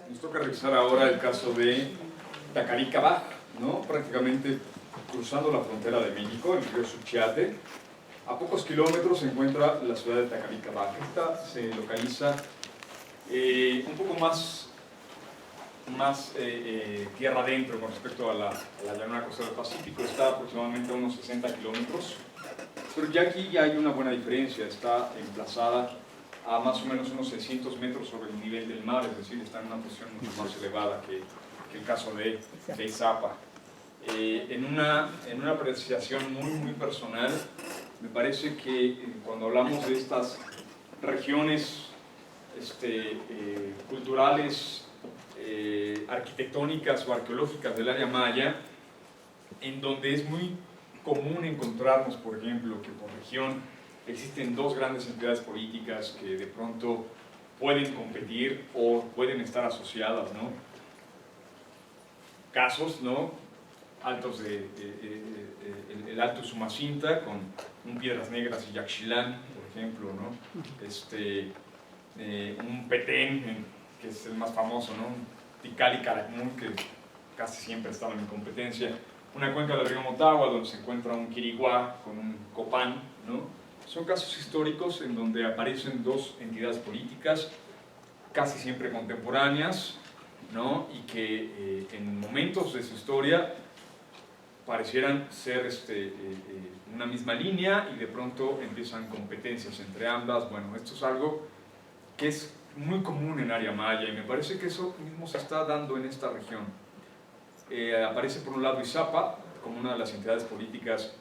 Nos toca revisar ahora el caso de Tacaricabaj, ¿no? Prácticamente cruzando la frontera de México, el río Suchiate. A pocos kilómetros se encuentra la ciudad de Tacaricabaj. Esta se localiza un poco más tierra adentro con respecto a la llanura costera del Pacífico. Está aproximadamente a unos 60 kilómetros. Pero ya aquí ya hay una buena diferencia. Está emplazada a más o menos unos 600 metros sobre el nivel del mar, es decir, está en una posición mucho más elevada que el caso de Izapa. En una apreciación muy personal, me parece que cuando hablamos de estas regiones culturales, arquitectónicas o arqueológicas del área maya, en donde es muy común encontrarnos, por ejemplo, que por región existen dos grandes entidades políticas que de pronto pueden competir o pueden estar asociadas, ¿no? Casos, ¿no? Altos el Alto Sumacinta con un Piedras Negras y Yaxchilán, por ejemplo, ¿no? Un Petén, que es el más famoso, ¿no? Tikal y Calakmul, que casi siempre estaban en competencia. Una cuenca del río Motagua, donde se encuentra un Quiriguá con un Copán, ¿no? Son casos históricos en donde aparecen dos entidades políticas, casi siempre contemporáneas, ¿no? Y que en momentos de su historia parecieran ser una misma línea y de pronto empiezan competencias entre ambas. Bueno, esto es algo que es muy común en área maya y me parece que eso mismo se está dando en esta región. Aparece por un lado Izapa como una de las entidades políticas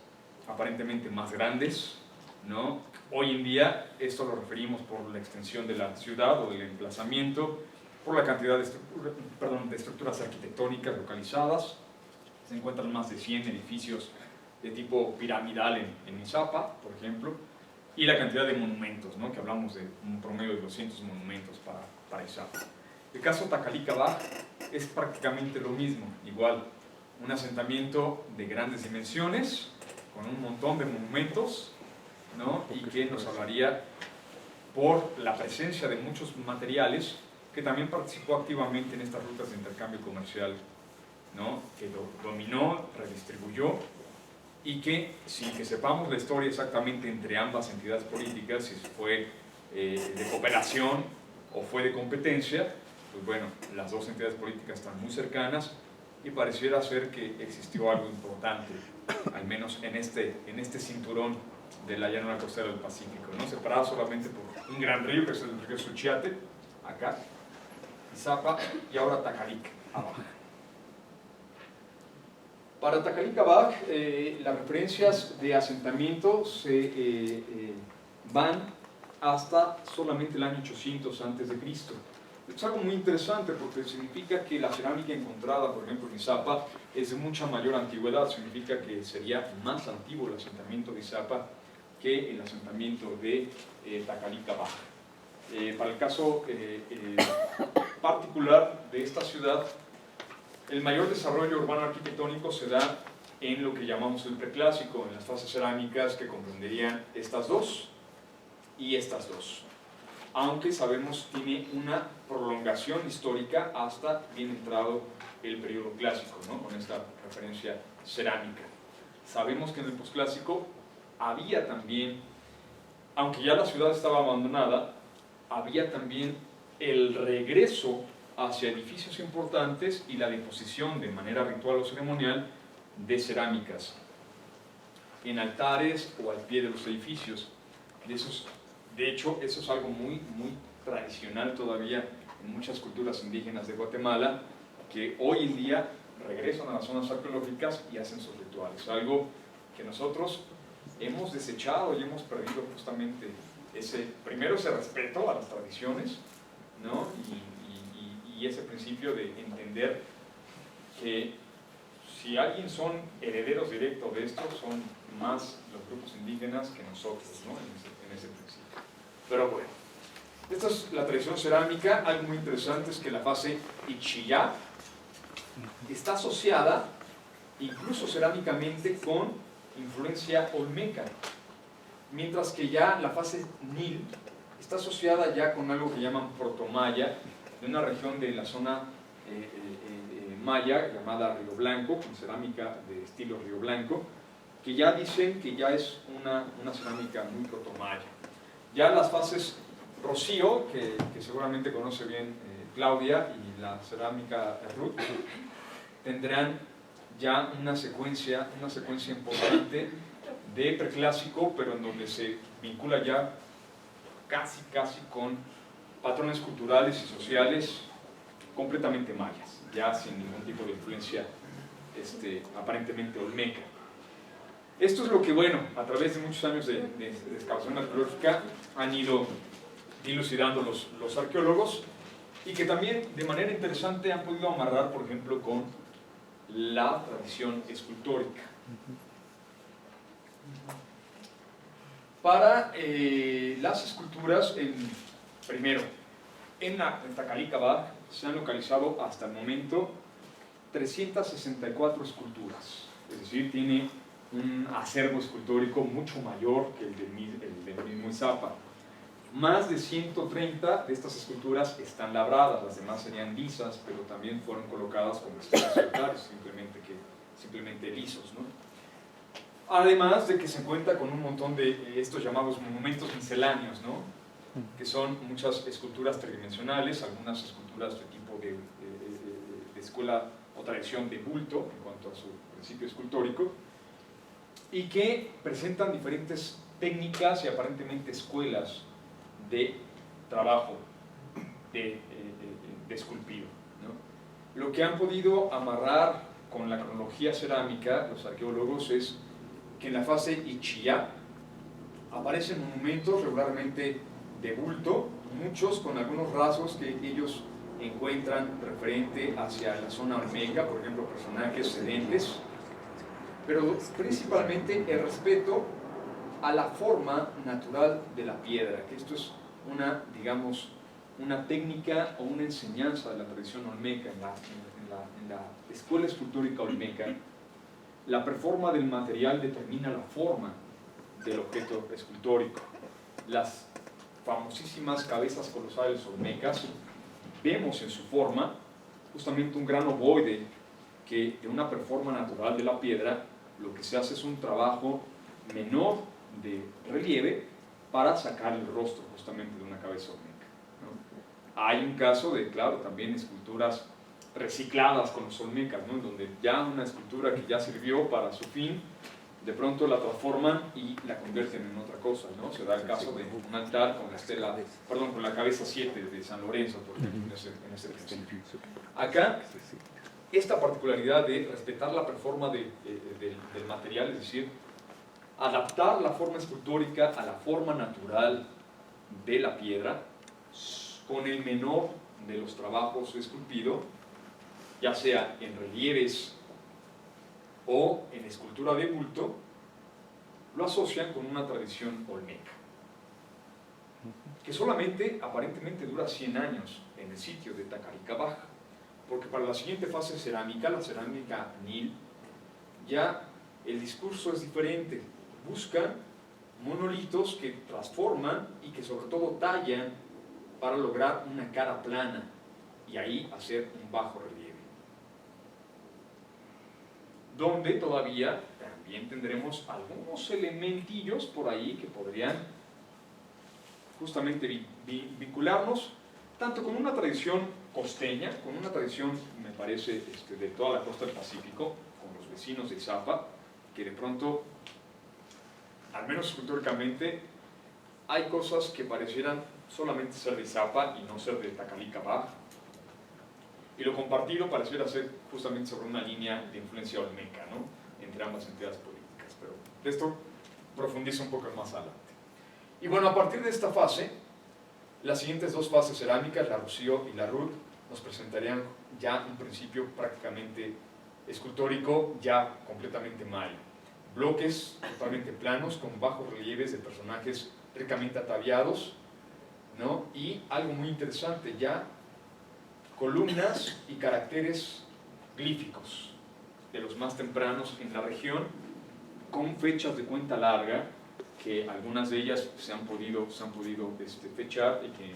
aparentemente más grandes, ¿no? Hoy en día esto lo referimos por la extensión de la ciudad o del emplazamiento, por la cantidad de estructuras arquitectónicas localizadas. Se encuentran más de 100 edificios de tipo piramidal en Izapa, por ejemplo, y la cantidad de monumentos, ¿no? Que hablamos de un promedio de 200 monumentos para Izapa. El caso Tacaricabaj es prácticamente lo mismo, igual, un asentamiento de grandes dimensiones, con un montón de monumentos, ¿no? Y que nos hablaría por la presencia de muchos materiales que también participó activamente en estas rutas de intercambio comercial, ¿no? Que lo dominó, redistribuyó y que, sin que sepamos la historia exactamente entre ambas entidades políticas, si fue de cooperación o fue de competencia, pues bueno, las dos entidades políticas están muy cercanas y pareciera ser que existió algo importante, al menos en este cinturón de la llanura costera del Pacífico, ¿no? Separada solamente por un gran río, que es el río Suchiate, acá, Izapa, y ahora Tacaricabaj. Para Tacaricabaj, las referencias de asentamiento se van hasta solamente el año 800 a.C. Es algo muy interesante porque significa que la cerámica encontrada, por ejemplo, en Izapa, es de mucha mayor antigüedad. Significa que sería más antiguo el asentamiento de Izapa que el asentamiento de Tacaricabaj. Para el caso particular de esta ciudad, el mayor desarrollo urbano arquitectónico se da en lo que llamamos el preclásico, en las fases cerámicas que comprenderían estas dos y estas dos. Aunque sabemos tiene una prolongación histórica hasta bien entrado el periodo clásico, ¿no? Con esta referencia cerámica. Sabemos que en el posclásico había también, aunque ya la ciudad estaba abandonada, había también el regreso hacia edificios importantes y la deposición de manera ritual o ceremonial de cerámicas en altares o al pie de los edificios. De hecho, eso es algo muy tradicional todavía en muchas culturas indígenas de Guatemala, que hoy en día regresan a las zonas arqueológicas y hacen sus rituales. Algo que nosotros hemos desechado y hemos perdido justamente primero ese respeto a las tradiciones, ¿no? Y ese principio de entender que si alguien son herederos directos de esto, son más los grupos indígenas que nosotros, ¿no? en ese principio. Pero bueno, esta es la tradición cerámica. Algo muy interesante es que la fase Ixchillá está asociada, incluso cerámicamente, con influencia olmeca, mientras que ya la fase Nil está asociada ya con algo que llaman protomaya, de una región de la zona maya llamada Río Blanco, con cerámica de estilo Río Blanco, que ya dicen que ya es una cerámica muy protomaya. Ya las fases Rocío, que seguramente conoce bien Claudia, y la cerámica Ruth, tendrán ya una secuencia importante de preclásico, pero en donde se vincula ya casi con patrones culturales y sociales completamente mayas, ya sin ningún tipo de influencia aparentemente olmeca. Esto es lo que, bueno, a través de muchos años de excavación arqueológica han ido dilucidando los arqueólogos, y que también de manera interesante han podido amarrar, por ejemplo, con la tradición escultórica. Para las esculturas, primero, en Tacalicabac se han localizado hasta el momento 364 esculturas, es decir, tiene un acervo escultórico mucho mayor que el del mismo Izapa. Más de 130 de estas esculturas están labradas, las demás serían lisas, pero también fueron colocadas con esquemas solitarios, simplemente lisos, ¿no? Además de que se cuenta con un montón de estos llamados monumentos misceláneos, ¿no? Que son muchas esculturas tridimensionales, algunas esculturas de tipo de escuela o tradición de bulto en cuanto a su principio escultórico, y que presentan diferentes técnicas y aparentemente escuelas de trabajo de esculpido, ¿no? Lo que han podido amarrar con la cronología cerámica los arqueólogos es que en la fase Ichiyá aparecen monumentos regularmente de bulto, muchos con algunos rasgos que ellos encuentran referente hacia la zona olmeca, por ejemplo personajes sedentes, pero principalmente el respeto a la forma natural de la piedra, que esto es digamos, una técnica o una enseñanza de la tradición olmeca. En la escuela escultórica olmeca, la performa del material determina la forma del objeto escultórico. Las famosísimas cabezas colosales olmecas, vemos en su forma justamente un gran ovoide que de una performa natural de la piedra lo que se hace es un trabajo menor de relieve para sacar el rostro justamente de una cabeza olmeca, ¿no? Hay un caso de, claro, también esculturas recicladas con los olmecas, ¿no? En donde ya una escultura que ya sirvió para su fin, de pronto la transforman y la convierten en otra cosa, ¿no? Se da el caso de un altar con la cabeza 7 de San Lorenzo, por ejemplo, en ese ejercicio. Acá, esta particularidad de respetar la performa del material, es decir, adaptar la forma escultórica a la forma natural de la piedra con el menor de los trabajos esculpido, ya sea en relieves o en escultura de bulto, lo asocian con una tradición olmeca, que solamente aparentemente dura 100 años en el sitio de Tacalicabac, porque para la siguiente fase cerámica, la cerámica Nil, ya el discurso es diferente. Buscan monolitos que transforman y que sobre todo tallan para lograr una cara plana y ahí hacer un bajo relieve, donde todavía también tendremos algunos elementillos por ahí que podrían justamente vincularnos tanto con una tradición costeña, con una tradición, me parece, de toda la costa del Pacífico, con los vecinos de Izapa, que de pronto, al menos escultóricamente, hay cosas que parecieran solamente ser de Izapa y no ser de Tacalicabac, y lo compartido pareciera ser justamente sobre una línea de influencia olmeca, ¿no?, entre ambas entidades políticas, pero de esto profundizo un poco más adelante. Y bueno, a partir de esta fase, las siguientes dos fases cerámicas, la Rocío y la Ruth, nos presentarían ya un principio prácticamente escultórico, ya completamente mayo. Bloques totalmente planos, con bajos relieves de personajes ricamente ataviados, ¿no? Y algo muy interesante, ya columnas y caracteres glíficos de los más tempranos en la región, con fechas de cuenta larga, que algunas de ellas se han podido fechar y que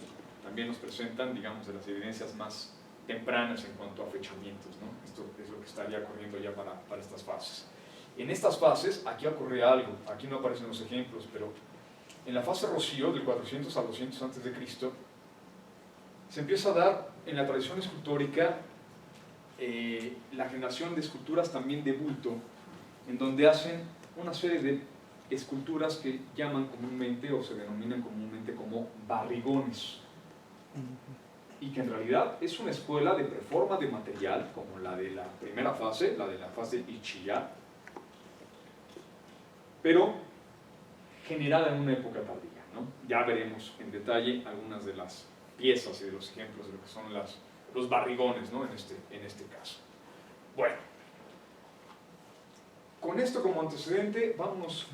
también nos presentan, digamos, de las evidencias más tempranas en cuanto a fechamientos, ¿no? Esto es lo que estaría ocurriendo ya para estas fases. En estas fases, aquí ocurre algo, aquí no aparecen los ejemplos, pero en la fase Rocío, del 400 al 200 a.C., se empieza a dar en la tradición escultórica la generación de esculturas también de bulto, en donde hacen una serie de esculturas que llaman comúnmente o se denominan comúnmente como barrigones, y que en realidad es una escuela de preforma de material, como la de la primera fase, la de la fase Ichiyá, pero generada en una época tardía, ¿no? Ya veremos en detalle algunas de las piezas y de los ejemplos de lo que son los barrigones, ¿no? en este caso. Bueno, con esto como antecedente, vámonos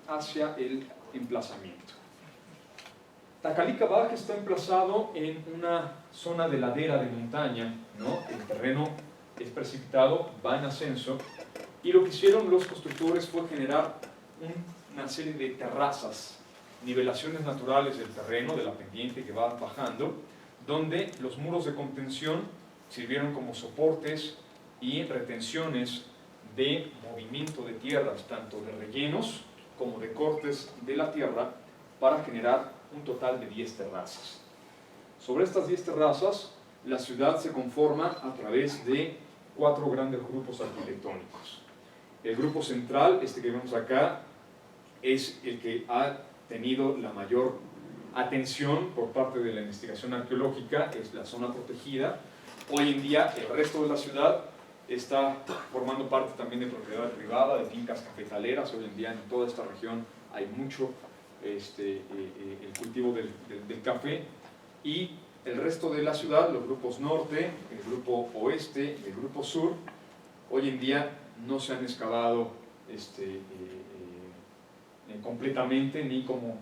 hacia el emplazamiento. Tacalica está emplazado en una zona de ladera de montaña, ¿no? El terreno es precipitado, va en ascenso, y lo que hicieron los constructores fue generar una serie de terrazas, nivelaciones naturales del terreno, de la pendiente que va bajando, donde los muros de contención sirvieron como soportes y retenciones de movimiento de tierras, tanto de rellenos como de cortes de la tierra, para generar un total de 10 terrazas. Sobre estas 10 terrazas, la ciudad se conforma a través de 4 grandes grupos arquitectónicos. El grupo central, este que vemos acá, es el que ha tenido la mayor atención por parte de la investigación arqueológica, es la zona protegida. Hoy en día el resto de la ciudad está formando parte también de propiedad privada, de fincas cafetaleras. Hoy en día en toda esta región hay mucho el cultivo del café, y el resto de la ciudad, los grupos norte, el grupo oeste y el grupo sur, hoy en día no se han excavado completamente ni como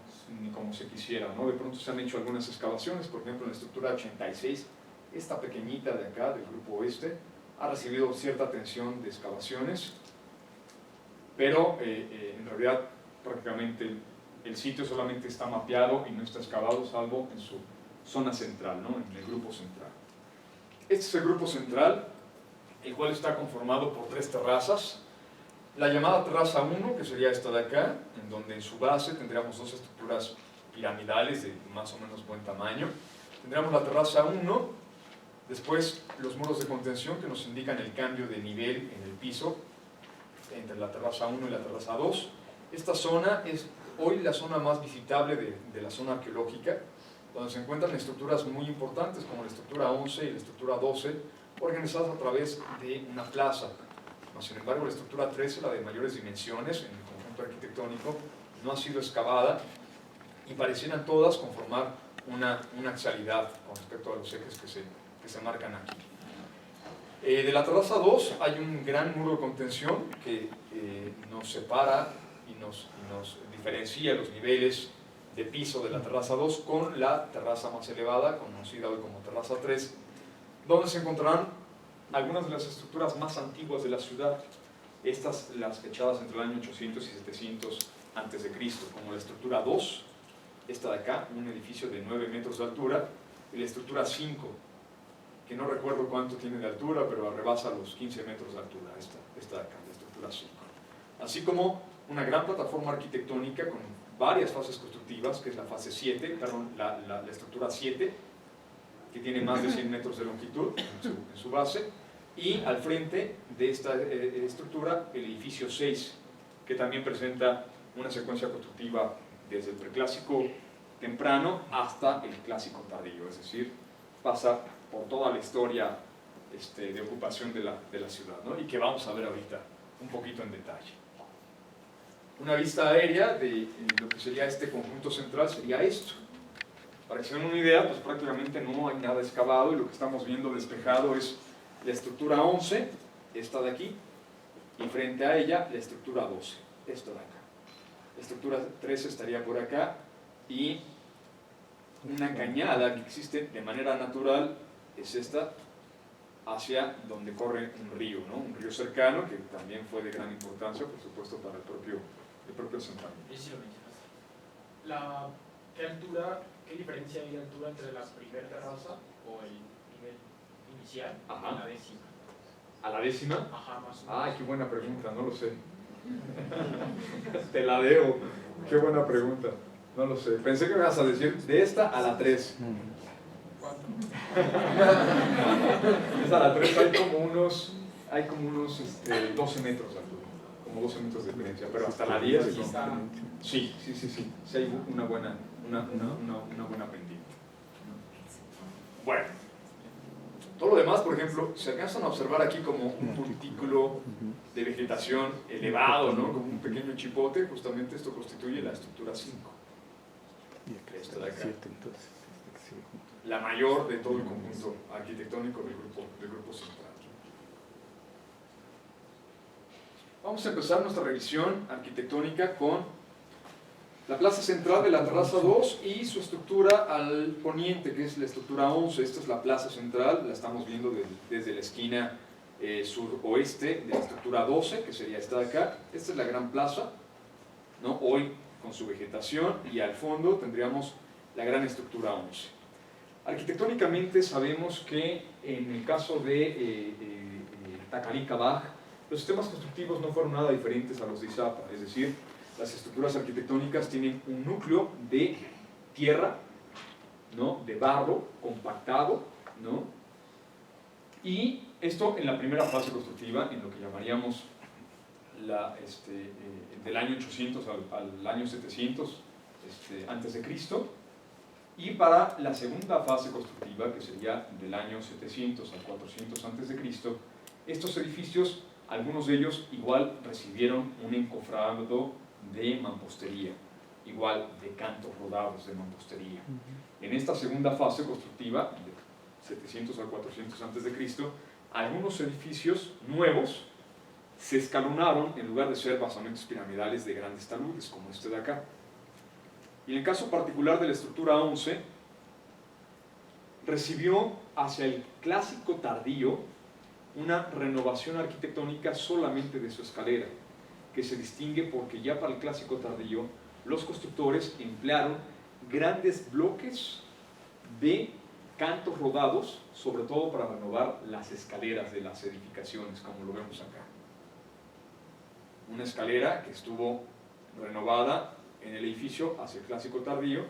se quisiera, ¿no? De pronto se han hecho algunas excavaciones, por ejemplo en la estructura 86, esta pequeñita de acá del grupo oeste ha recibido cierta atención de excavaciones, pero en realidad prácticamente el sitio solamente está mapeado y no está excavado, salvo en su zona central, ¿no? En el grupo central. Este es el grupo central, el cual está conformado por 3 terrazas. La llamada terraza 1, que sería esta de acá, en donde en su base tendríamos 2 estructuras piramidales de más o menos buen tamaño. Tendríamos la terraza 1, después los muros de contención que nos indican el cambio de nivel en el piso entre la terraza 1 y la terraza 2. Esta zona es hoy la zona más visitable de la zona arqueológica, donde se encuentran estructuras muy importantes como la estructura 11 y la estructura 12, organizadas a través de una plaza. Sin embargo, la estructura 13, la de mayores dimensiones en el conjunto arquitectónico, no ha sido excavada y parecieran todas conformar una axialidad con respecto a los ejes que se marcan aquí. De la terraza 2 hay un gran muro de contención que nos separa y nos diferencia los niveles de piso de la terraza 2 con la terraza más elevada, conocida hoy como terraza 3, donde se encontrarán algunas de las estructuras más antiguas de la ciudad, estas las fechadas entre el año 800 y 700 a.C., como la estructura 2, esta de acá, un edificio de 9 metros de altura, y la estructura 5, que no recuerdo cuánto tiene de altura, pero rebasa los 15 metros de altura, esta de acá, la estructura 5. Así como una gran plataforma arquitectónica con varias fases constructivas, que es la fase 7, perdón, la estructura 7, que tiene más de 100 metros de longitud en su base, y al frente de esta estructura el edificio 6, que también presenta una secuencia constructiva desde el preclásico temprano hasta el clásico tardío, es decir, pasa por toda la historia de ocupación de la ciudad, ¿no? Y que vamos a ver ahorita un poquito en detalle. Una vista aérea de lo que sería este conjunto central sería esto. Para que se den una idea, pues prácticamente no hay nada excavado y lo que estamos viendo despejado es la estructura 11, esta de aquí, y frente a ella la estructura 12, esta de acá. La estructura 13 estaría por acá y una cañada que existe de manera natural es esta, hacia donde corre un río, ¿no? Un río cercano que también fue de gran importancia, por supuesto, para el propio asentamiento. ¿Qué altura, ¿qué diferencia hay de altura entre la primera terraza o el nivel inicial Ajá. y la décima? ¿A la décima? Ajá, más o menos. Ay, qué buena pregunta, no lo sé. Te la debo. Qué buena pregunta. No lo sé. Pensé que me ibas a decir de esta a la 3. ¿Cuánto? Esta a la 3 hay como unos 12 metros de altura. Como 12 metros de diferencia. Pero hasta la 10 Sí, está. Sí. Sí hay una buena pendiente. Bueno. Todo lo demás, por ejemplo, se alcanzan a observar aquí como un montículo de vegetación elevado, ¿no? Como un pequeño chipote. Justamente esto constituye la estructura 5. Esta de acá. La mayor de todo el conjunto arquitectónico del grupo central. Vamos a empezar nuestra revisión arquitectónica con la plaza central de la terraza 2 y su estructura al poniente, que es la estructura 11. Esta es la plaza central, la estamos viendo desde la esquina suroeste de la estructura 12, que sería esta de acá. Esta es la gran plaza, ¿no? Hoy con su vegetación, y al fondo tendríamos la gran estructura 11. Arquitectónicamente sabemos que en el caso de Tacalica-Baj, los sistemas constructivos no fueron nada diferentes a los de Izapa, es decir, las estructuras arquitectónicas tienen un núcleo de tierra, ¿no? De barro compactado, ¿no? Y esto en la primera fase constructiva, en lo que llamaríamos del año 800 al año 700 antes de Cristo. Y para la segunda fase constructiva, que sería del año 700 al 400 antes de Cristo, estos edificios, algunos de ellos igual recibieron un encofrado de mampostería, igual de cantos rodados de mampostería. En esta segunda fase constructiva, de 700 al 400 antes de Cristo, algunos edificios nuevos se escalonaron en lugar de ser basamentos piramidales de grandes taludes, como este de acá. Y en el caso particular de la estructura 11, recibió hacia el clásico tardío una renovación arquitectónica solamente de su escalera, que se distingue porque ya para el clásico tardío los constructores emplearon grandes bloques de cantos rodados, sobre todo para renovar las escaleras de las edificaciones, como lo vemos acá. Una escalera que estuvo renovada en el edificio hacia el clásico tardío,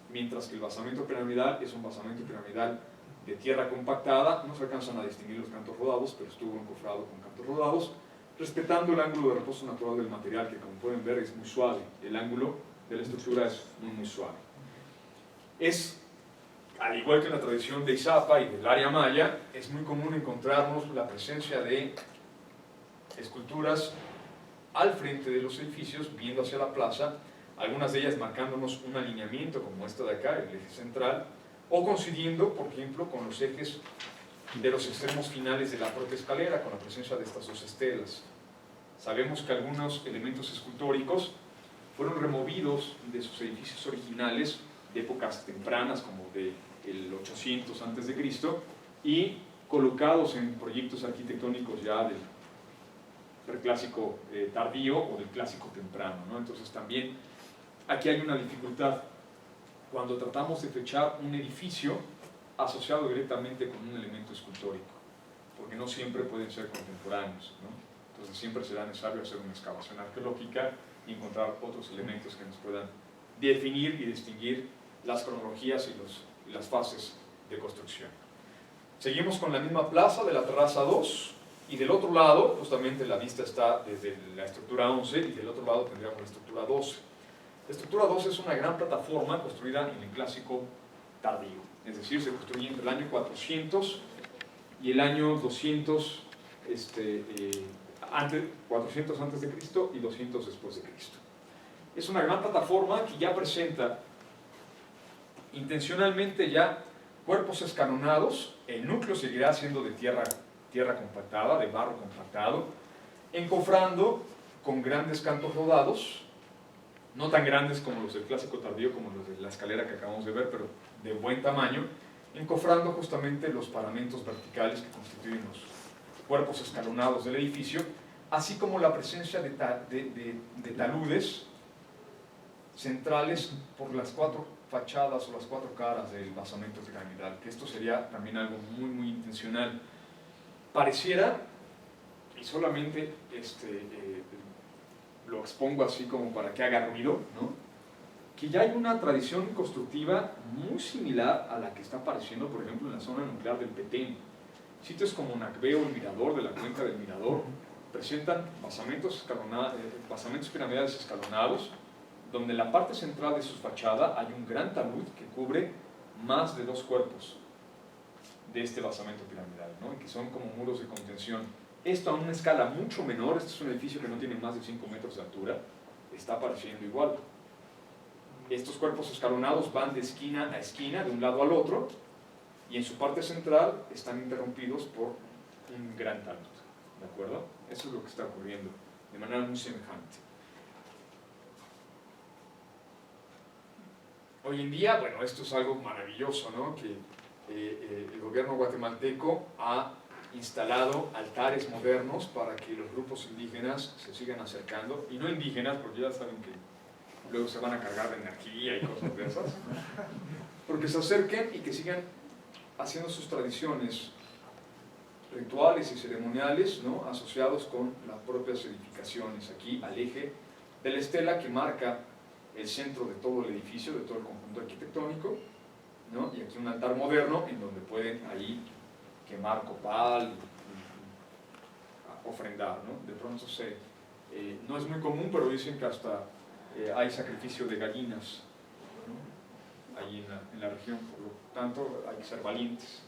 mientras que el basamento piramidal es un basamento piramidal de tierra compactada. No se alcanzan a distinguir los cantos rodados, pero estuvo encofrado con cantos rodados, respetando el ángulo de reposo natural del material, que como pueden ver es muy suave. El ángulo de la estructura es muy suave. Es, al igual que en la tradición de Izapa y del área maya, es muy común encontrarnos la presencia de esculturas al frente de los edificios, viendo hacia la plaza, algunas de ellas marcándonos un alineamiento como esta de acá, el eje central, o coincidiendo, por ejemplo, con los ejes de los extremos finales de la propia escalera, con la presencia de estas dos estelas. Sabemos que algunos elementos escultóricos fueron removidos de sus edificios originales de épocas tempranas, como del 800 a.C., y colocados en proyectos arquitectónicos ya del clásico tardío o del clásico temprano, ¿no? Entonces también aquí hay una dificultad cuando tratamos de fechar un edificio asociado directamente con un elemento escultórico, porque no siempre pueden ser contemporáneos, ¿no? Entonces siempre será necesario hacer una excavación arqueológica y encontrar otros elementos que nos puedan definir y distinguir las cronologías y las fases de construcción. Seguimos con la misma plaza de la terraza 2, y del otro lado, justamente la vista está desde la estructura 11, y del otro lado tendríamos la estructura 12. La estructura 12 es una gran plataforma construida en el clásico tardío, es decir, se construye entre el año 400 y el año 200, 400 antes de Cristo y 200 después de Cristo. Es una gran plataforma que ya presenta intencionalmente ya cuerpos escalonados. El núcleo seguirá siendo de tierra compactada, de barro compactado, encofrando con grandes cantos rodados, no tan grandes como los del clásico tardío, como los de la escalera que acabamos de ver, pero de buen tamaño, encofrando justamente los paramentos verticales que constituyen los cuerpos escalonados del edificio, así como la presencia de taludes centrales por las 4 fachadas o las 4 caras del basamento piramidal, que esto sería también algo muy, muy intencional. Pareciera, y solamente lo expongo así como para que haga ruido, ¿no?, que ya hay una tradición constructiva muy similar a la que está apareciendo, por ejemplo, en la zona nuclear del Petén. Sitios como Nacbeo, el Mirador, de la cuenca del Mirador, presentan basamentos piramidales escalonados, donde en la parte central de su fachada hay un gran talud que cubre más de 2 cuerpos de este basamento piramidal, ¿no?, y que son como muros de contención. Esto a una escala mucho menor, este es un edificio que no tiene más de 5 metros de altura, está apareciendo igual. Estos cuerpos escalonados van de esquina a esquina, de un lado al otro, y en su parte central están interrumpidos por un gran talud, ¿de acuerdo? Eso es lo que está ocurriendo, de manera muy semejante. Hoy en día, bueno, esto es algo maravilloso, ¿no?, que el gobierno guatemalteco ha instalado altares modernos para que los grupos indígenas se sigan acercando, y no indígenas, porque ya saben que luego se van a cargar de energía y cosas de esas, porque se acerquen y que sigan haciendo sus tradiciones rituales y ceremoniales, ¿no?, asociados con las propias edificaciones, aquí al eje de la estela que marca el centro de todo el edificio, de todo el conjunto arquitectónico, ¿no?, y aquí un altar moderno en donde pueden ahí quemar copal, ofrendar, ¿no? De pronto no es muy común, pero dicen que hasta hay sacrificio de gallinas, ¿no?, ahí en la región, por lo tanto hay que ser valientes.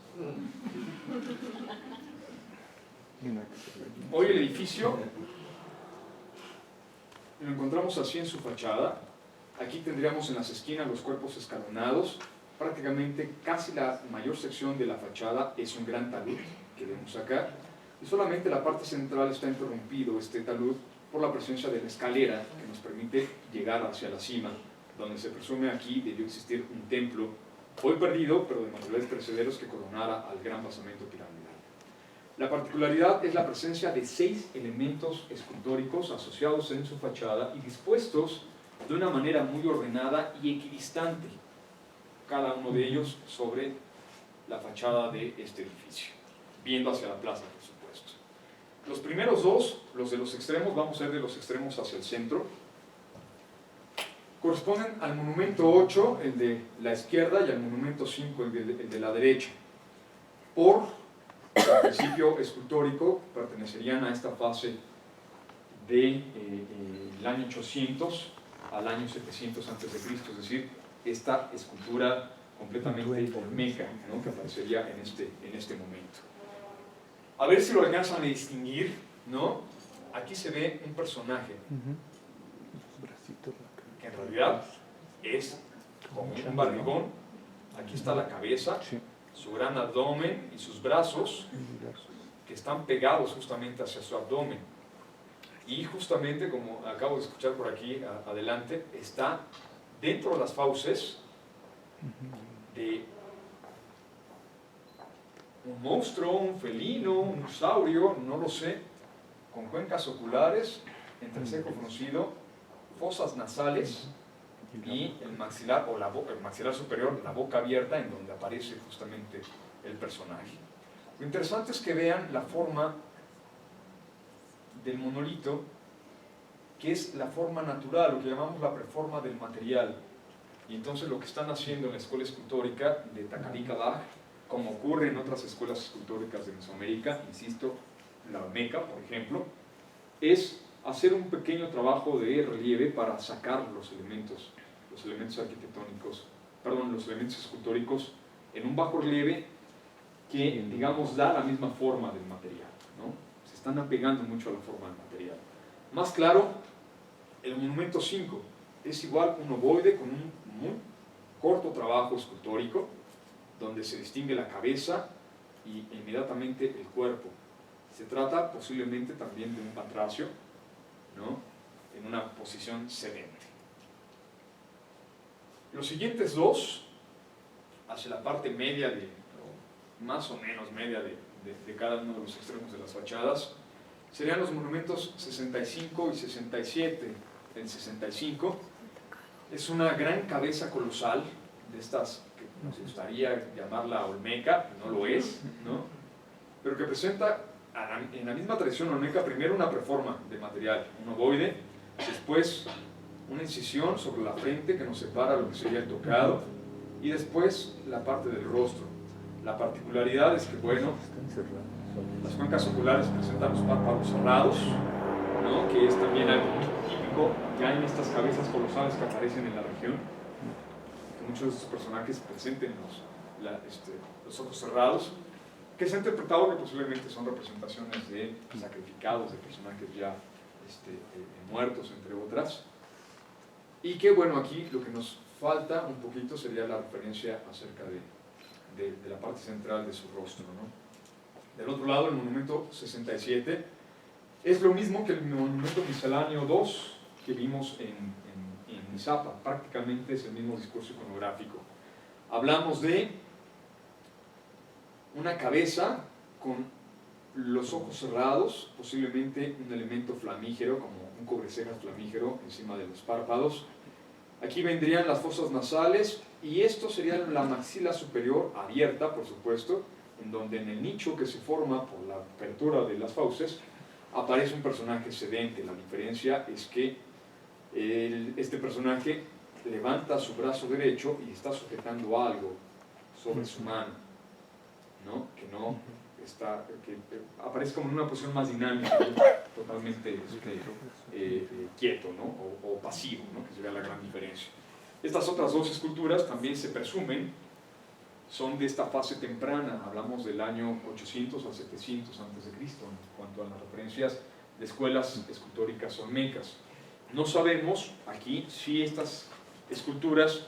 Hoy el edificio lo encontramos así en su fachada. Aquí tendríamos en las esquinas los cuerpos escalonados. Prácticamente casi la mayor sección de la fachada es un gran talud que vemos acá, y solamente la parte central está interrumpido este talud por la presencia de la escalera que nos permite llegar hacia la cima, donde se presume aquí debió existir un templo, hoy perdido, pero de materiales perecederos, que coronara al gran basamento piramidal. La particularidad es la presencia de 6 elementos escultóricos asociados en su fachada y dispuestos de una manera muy ordenada y equidistante, cada uno de ellos sobre la fachada de este edificio, viendo hacia la plaza, por supuesto. Los primeros 2, los de los extremos, vamos a ver de los extremos hacia el centro, corresponden al monumento 8, el de la izquierda, y al monumento 5, el de la derecha. Por principio escultórico, pertenecerían a esta fase del año 800 al año 700 a.C., es decir, esta escultura completamente olmeca, ¿no?, que aparecería en este momento. A ver si lo alcanzan a distinguir, ¿no? Aquí se ve un personaje que en realidad es como un barrigón. Aquí está la cabeza, su gran abdomen y sus brazos, que están pegados justamente hacia su abdomen. Y justamente, como acabo de escuchar por aquí adelante, está dentro de las fauces de un monstruo, un felino, un saurio, no lo sé, con cuencas oculares, entrecejo fruncido, fosas nasales y el maxilar, el maxilar superior, la boca abierta, en donde aparece justamente el personaje. Lo interesante es que vean la forma del monolito, que es la forma natural, lo que llamamos la preforma del material. Y entonces lo que están haciendo en la escuela escultórica de Tacalica, como ocurre en otras escuelas escultóricas de Mesoamérica, insisto, la Olmeca, por ejemplo, es hacer un pequeño trabajo de relieve para sacar los elementos arquitectónicos, perdón, los elementos escultóricos en un bajo relieve que, digamos, da la misma forma del material, ¿no? Se están apegando mucho a la forma del material. Más claro, el monumento 5 es igual un ovoide con un muy corto trabajo escultórico, donde se distingue la cabeza y inmediatamente el cuerpo. Se trata posiblemente también de un batracio, ¿no?, en una posición sedente. Los siguientes 2, hacia la parte media, más o menos media de cada uno de los extremos de las fachadas, serían los monumentos 65 y 67. El 65 es una gran cabeza colosal, de estas que nos gustaría llamarla olmeca, no lo es, ¿no? Pero que presenta en la misma tradición olmeca primero una preforma de material, un ovoide, después una incisión sobre la frente que nos separa lo que sería el tocado, y después la parte del rostro. La particularidad es que, bueno, las cuencas oculares presentan los párpados cerrados, ¿no? Que es también algo muy típico ya en estas cabezas colosales que aparecen en la región, que muchos de estos personajes presenten los ojos cerrados, que se ha interpretado que posiblemente son representaciones de sacrificados, de personajes ya muertos, entre otras. Y que, bueno, aquí lo que nos falta un poquito sería la referencia acerca de la parte central de su rostro, ¿no? Del otro lado, el monumento 67 es lo mismo que el monumento misceláneo 2 que vimos en Izapa. Prácticamente es el mismo discurso iconográfico. Hablamos de una cabeza con los ojos cerrados, posiblemente un elemento flamígero, como un cobrecejas flamígero encima de los párpados. Aquí vendrían las fosas nasales, y esto sería la maxila superior abierta, por supuesto, en donde en el nicho que se forma por la apertura de las fauces aparece un personaje sedente. La diferencia es que este personaje levanta su brazo derecho y está sujetando algo sobre su mano, ¿no? Que aparece como en una posición más dinámica, totalmente quieto, ¿no? o pasivo, ¿no? Que sería la gran diferencia. Estas otras dos esculturas también se presumen son de esta fase temprana. Hablamos del año 800 a 700 a.C. en cuanto a las referencias de escuelas escultóricas olmecas. No sabemos aquí si estas esculturas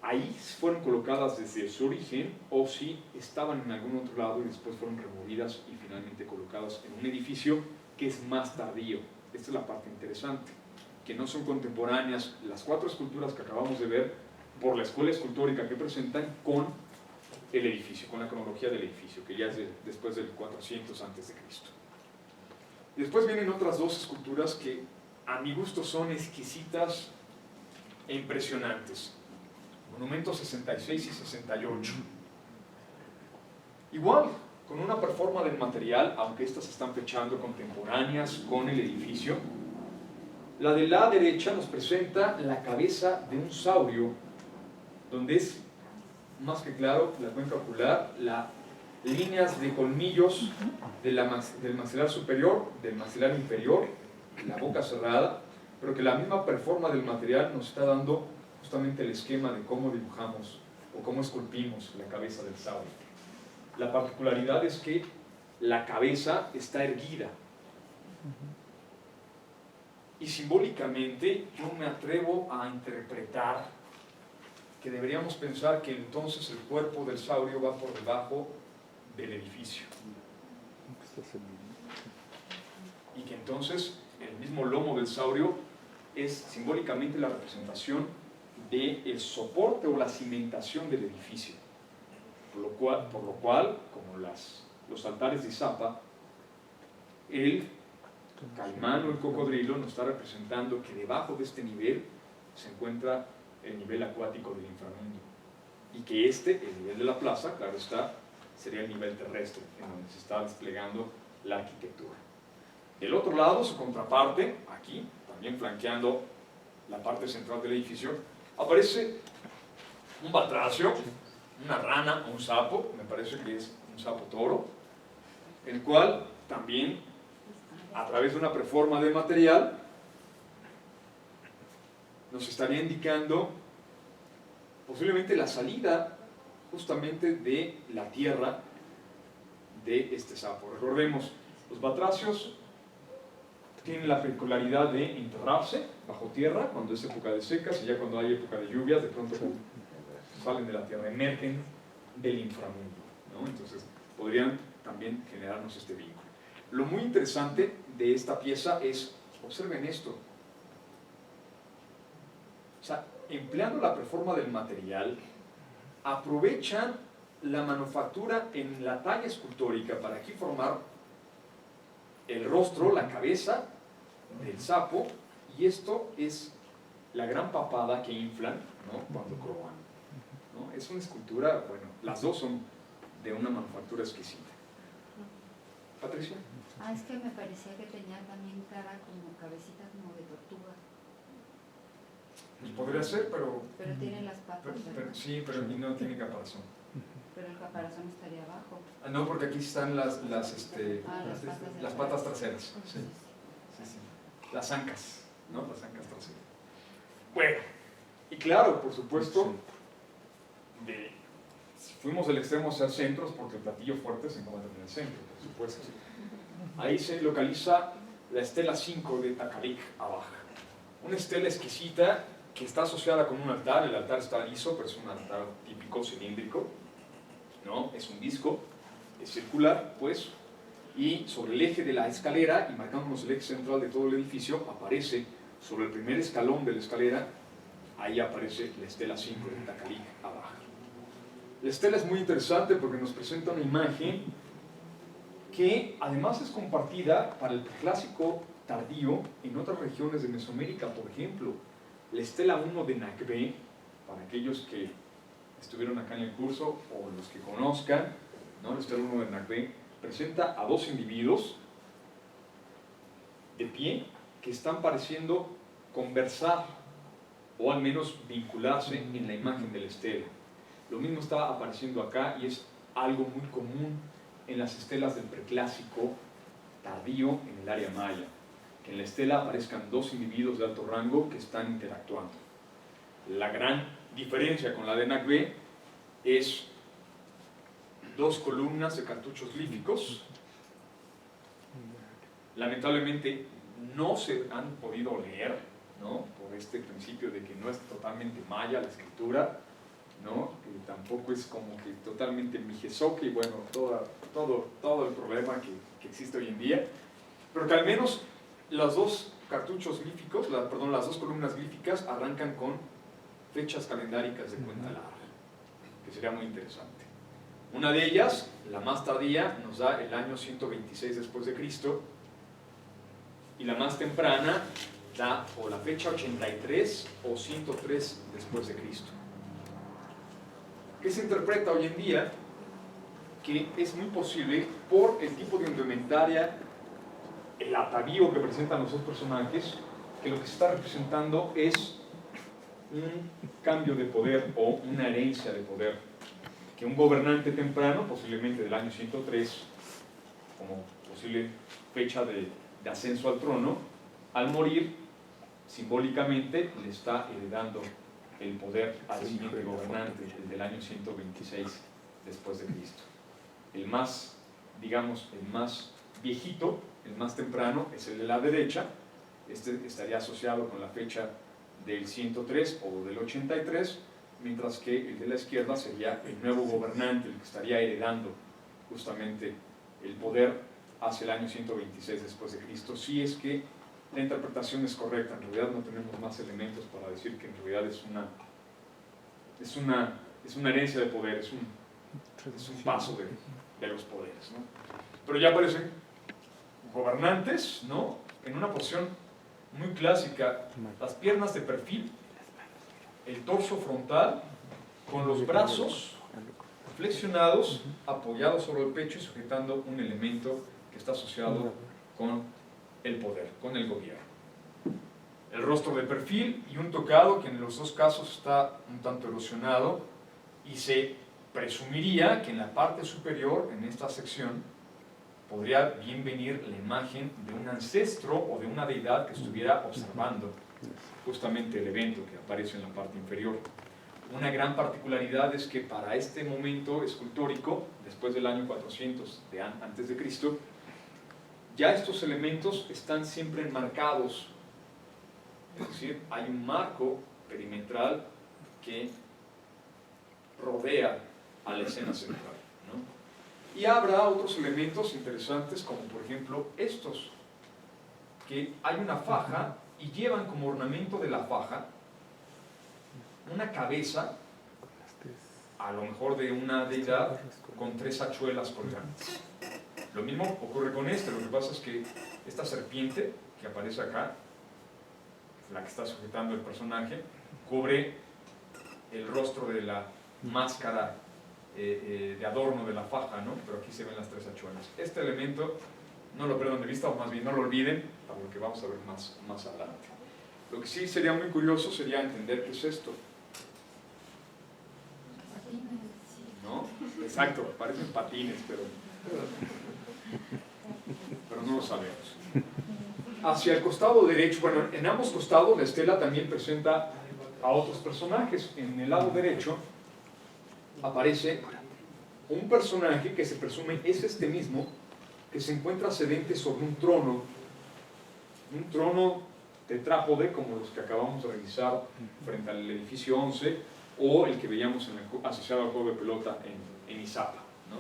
ahí fueron colocadas desde su origen o si estaban en algún otro lado y después fueron removidas y finalmente colocadas en un edificio que es más tardío. Esta es la parte interesante, que no son contemporáneas las cuatro esculturas que acabamos de ver por la escuela escultórica que presentan con el edificio, con la cronología del edificio, que ya es después del 400 a.C. Después vienen otras dos esculturas que a mi gusto son exquisitas e impresionantes. Monumentos 66 y 68. Igual, con una performa del material, aunque estas están fechando contemporáneas con el edificio. La de la derecha nos presenta la cabeza de un saurio, donde es más que claro la cuenca ocular, las líneas de colmillos del maxilar superior, del maxilar inferior, la boca cerrada, pero que la misma performa del material nos está dando justamente el esquema de cómo dibujamos o cómo esculpimos la cabeza del saurio. La particularidad es que la cabeza está erguida. Y simbólicamente yo me atrevo a interpretar que deberíamos pensar que entonces el cuerpo del saurio va por debajo del edificio. Y que entonces el mismo lomo del saurio es simbólicamente la representación del soporte o la cimentación del edificio. Por lo cual como los altares de Izapa, el caimán o el cocodrilo nos está representando que debajo de este nivel se encuentra el nivel acuático del inframundo, y que el nivel de la plaza, claro está, sería el nivel terrestre, en donde se está desplegando la arquitectura. Del otro lado, su contraparte, aquí, también flanqueando la parte central del edificio, aparece un batracio, una rana o un sapo, me parece que es un sapo toro, el cual también, a través de una preforma de material, nos estaría indicando posiblemente la salida justamente de la tierra de este sapo. Recordemos, los batracios tienen la peculiaridad de enterrarse bajo tierra cuando es época de secas, y ya cuando hay época de lluvias de pronto salen de la tierra, emergen del inframundo, ¿no? Entonces podrían también generarnos este vínculo. Lo muy interesante de esta pieza es, observen esto, o sea, empleando la preforma del material, aprovechan la manufactura en la talla escultórica para aquí formar el rostro, la cabeza del sapo, y esto es la gran papada que inflan, ¿no? Cuando croan, ¿no? Es una escultura, bueno, las dos son de una manufactura exquisita. Patricia. Es que me parecía que tenía también cara como cabecita como de tortuga. Pues podría ser, pero tiene las patas, ¿verdad? sí, pero aquí no tiene caparazón. Pero el caparazón estaría abajo. No, porque aquí están las patas traseras. Sí. Las ancas, ¿no? Las ancas traseras. Bueno, y claro, por supuesto, fuimos del extremo hacia el centro porque el platillo fuerte se encuentra en el centro, por supuesto. Ahí se localiza la estela 5 de Takalik Abaj. Una estela exquisita que está asociada con un altar. El altar está liso, pero es un altar típico cilíndrico, ¿no? Es un disco, es circular, pues, y sobre el eje de la escalera, y marcándonos el eje central de todo el edificio, aparece sobre el primer escalón de la escalera, ahí aparece la estela 5 de Takalik Abaj. La estela es muy interesante porque nos presenta una imagen que además es compartida para el clásico tardío en otras regiones de Mesoamérica. Por ejemplo, la estela 1 de Nakbe, para aquellos que estuvieron acá en el curso o los que conozcan, ¿no? La estela 1 de Nakbe presenta a dos individuos de pie que están pareciendo conversar o al menos vincularse en la imagen de la estela. Lo mismo está apareciendo acá y es algo muy común en las estelas del preclásico tardío en el área maya, que en la estela aparezcan dos individuos de alto rango que están interactuando. La gran diferencia con la de Nakbe es dos columnas de cartuchos glíficos. Lamentablemente no se han podido leer, ¿no? Por este principio de que no es totalmente maya la escritura, ¿no? Que tampoco es como que totalmente mijezoque y bueno, todo el problema que existe hoy en día, pero que al menos los dos cartuchos glíficos, las dos columnas glíficas arrancan con fechas calendáricas de cuenta larga, que sería muy interesante. Una de ellas, la más tardía, nos da el año 126 después de Cristo, y la más temprana da o la fecha 83 o 103 después de Cristo. ¿Qué se interpreta hoy en día? Que es muy posible, por el tipo de indumentaria, el atavío que presentan los dos personajes, que lo que se está representando es un cambio de poder o una herencia de poder. Que un gobernante temprano, posiblemente del año 103, como posible fecha de ascenso al trono, al morir, simbólicamente le está heredando el poder al siguiente gobernante, el del año 126 después de Cristo. El más, digamos, el más viejito, el más temprano, es el de la derecha. Este estaría asociado con la fecha del 103 o del 83, mientras que el de la izquierda sería el nuevo gobernante, el que estaría heredando justamente el poder hacia el año 126 después de Cristo, si es que la interpretación es correcta. En realidad no tenemos más elementos para decir que en realidad es una herencia de poder, es un paso de los poderes, ¿no? Pero ya aparecen gobernantes, ¿no? En una posición muy clásica, las piernas de perfil, el torso frontal, con los brazos flexionados, apoyados sobre el pecho y sujetando un elemento que está asociado con el poder, con el gobierno. El rostro de perfil y un tocado que en los dos casos está un tanto erosionado, y se presumiría que en la parte superior, en esta sección, podría bien venir la imagen de un ancestro o de una deidad que estuviera observando justamente el evento que aparece en la parte inferior. Una gran particularidad es que para este momento escultórico, después del año 400 antes de Cristo, ya estos elementos están siempre enmarcados, es decir, hay un marco perimetral que rodea a la escena central, ¿no? Y habrá otros elementos interesantes, como por ejemplo estos, que hay una faja y llevan como ornamento de la faja una cabeza, a lo mejor de una deidad, con tres hachuelas colgantes. Lo mismo ocurre con este. Lo que pasa es que esta serpiente que aparece acá, la que está sujetando el personaje, cubre el rostro de la máscara de adorno de la faja, ¿no? Pero aquí se ven las tres hachuelas. Este elemento no lo pierdan de vista, o más bien no lo olviden, para lo que vamos a ver más adelante. Lo que sí sería muy curioso sería entender qué es esto, ¿no? Exacto, parecen patines, pero no lo sabemos. Hacia el costado derecho, bueno, en ambos costados la estela también presenta a otros personajes. En el lado derecho aparece un personaje que se presume es este mismo, que se encuentra sedente sobre un trono tetrápode, como los que acabamos de revisar frente al edificio 11, o el que veíamos asociado al juego de pelota en Izapa, ¿no?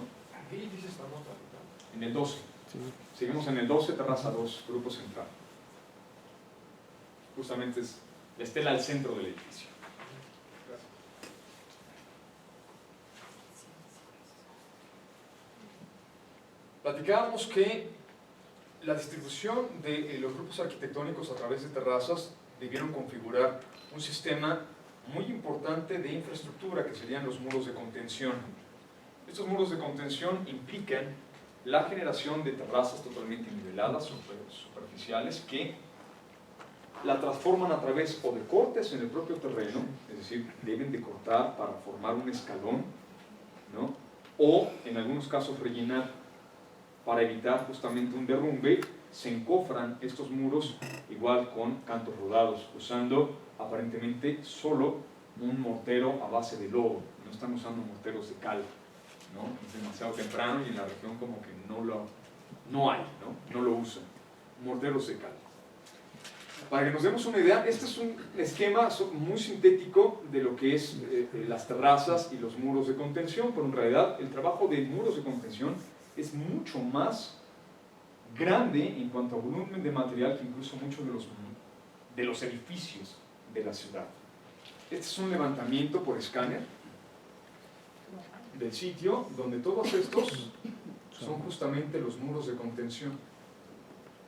¿Qué edificio estamos ahorita? En el 12. Sí. Seguimos en el 12, terraza 2, grupo central. Justamente es la estela al centro del edificio. Gracias. Platicábamos que la distribución de los grupos arquitectónicos a través de terrazas debieron configurar un sistema muy importante de infraestructura, que serían los muros de contención. Estos muros de contención implican la generación de terrazas totalmente niveladas, superficiales, que la transforman a través o de cortes en el propio terreno, es decir, deben de cortar para formar un escalón, ¿no? O en algunos casos rellenar para evitar justamente un derrumbe. Se encofran estos muros igual con cantos rodados, usando aparentemente solo un mortero a base de lodo. No están usando morteros de cal, ¿no? Es demasiado temprano y en la región como que no hay, ¿no? No lo usan. Morteros de cal. Para que nos demos una idea, este es un esquema muy sintético de lo que es las terrazas y los muros de contención, pero en realidad el trabajo de muros de contención es mucho más grande en cuanto a volumen de material que incluso muchos de los edificios de la ciudad. Este es un levantamiento por escáner del sitio, donde todos estos son justamente los muros de contención.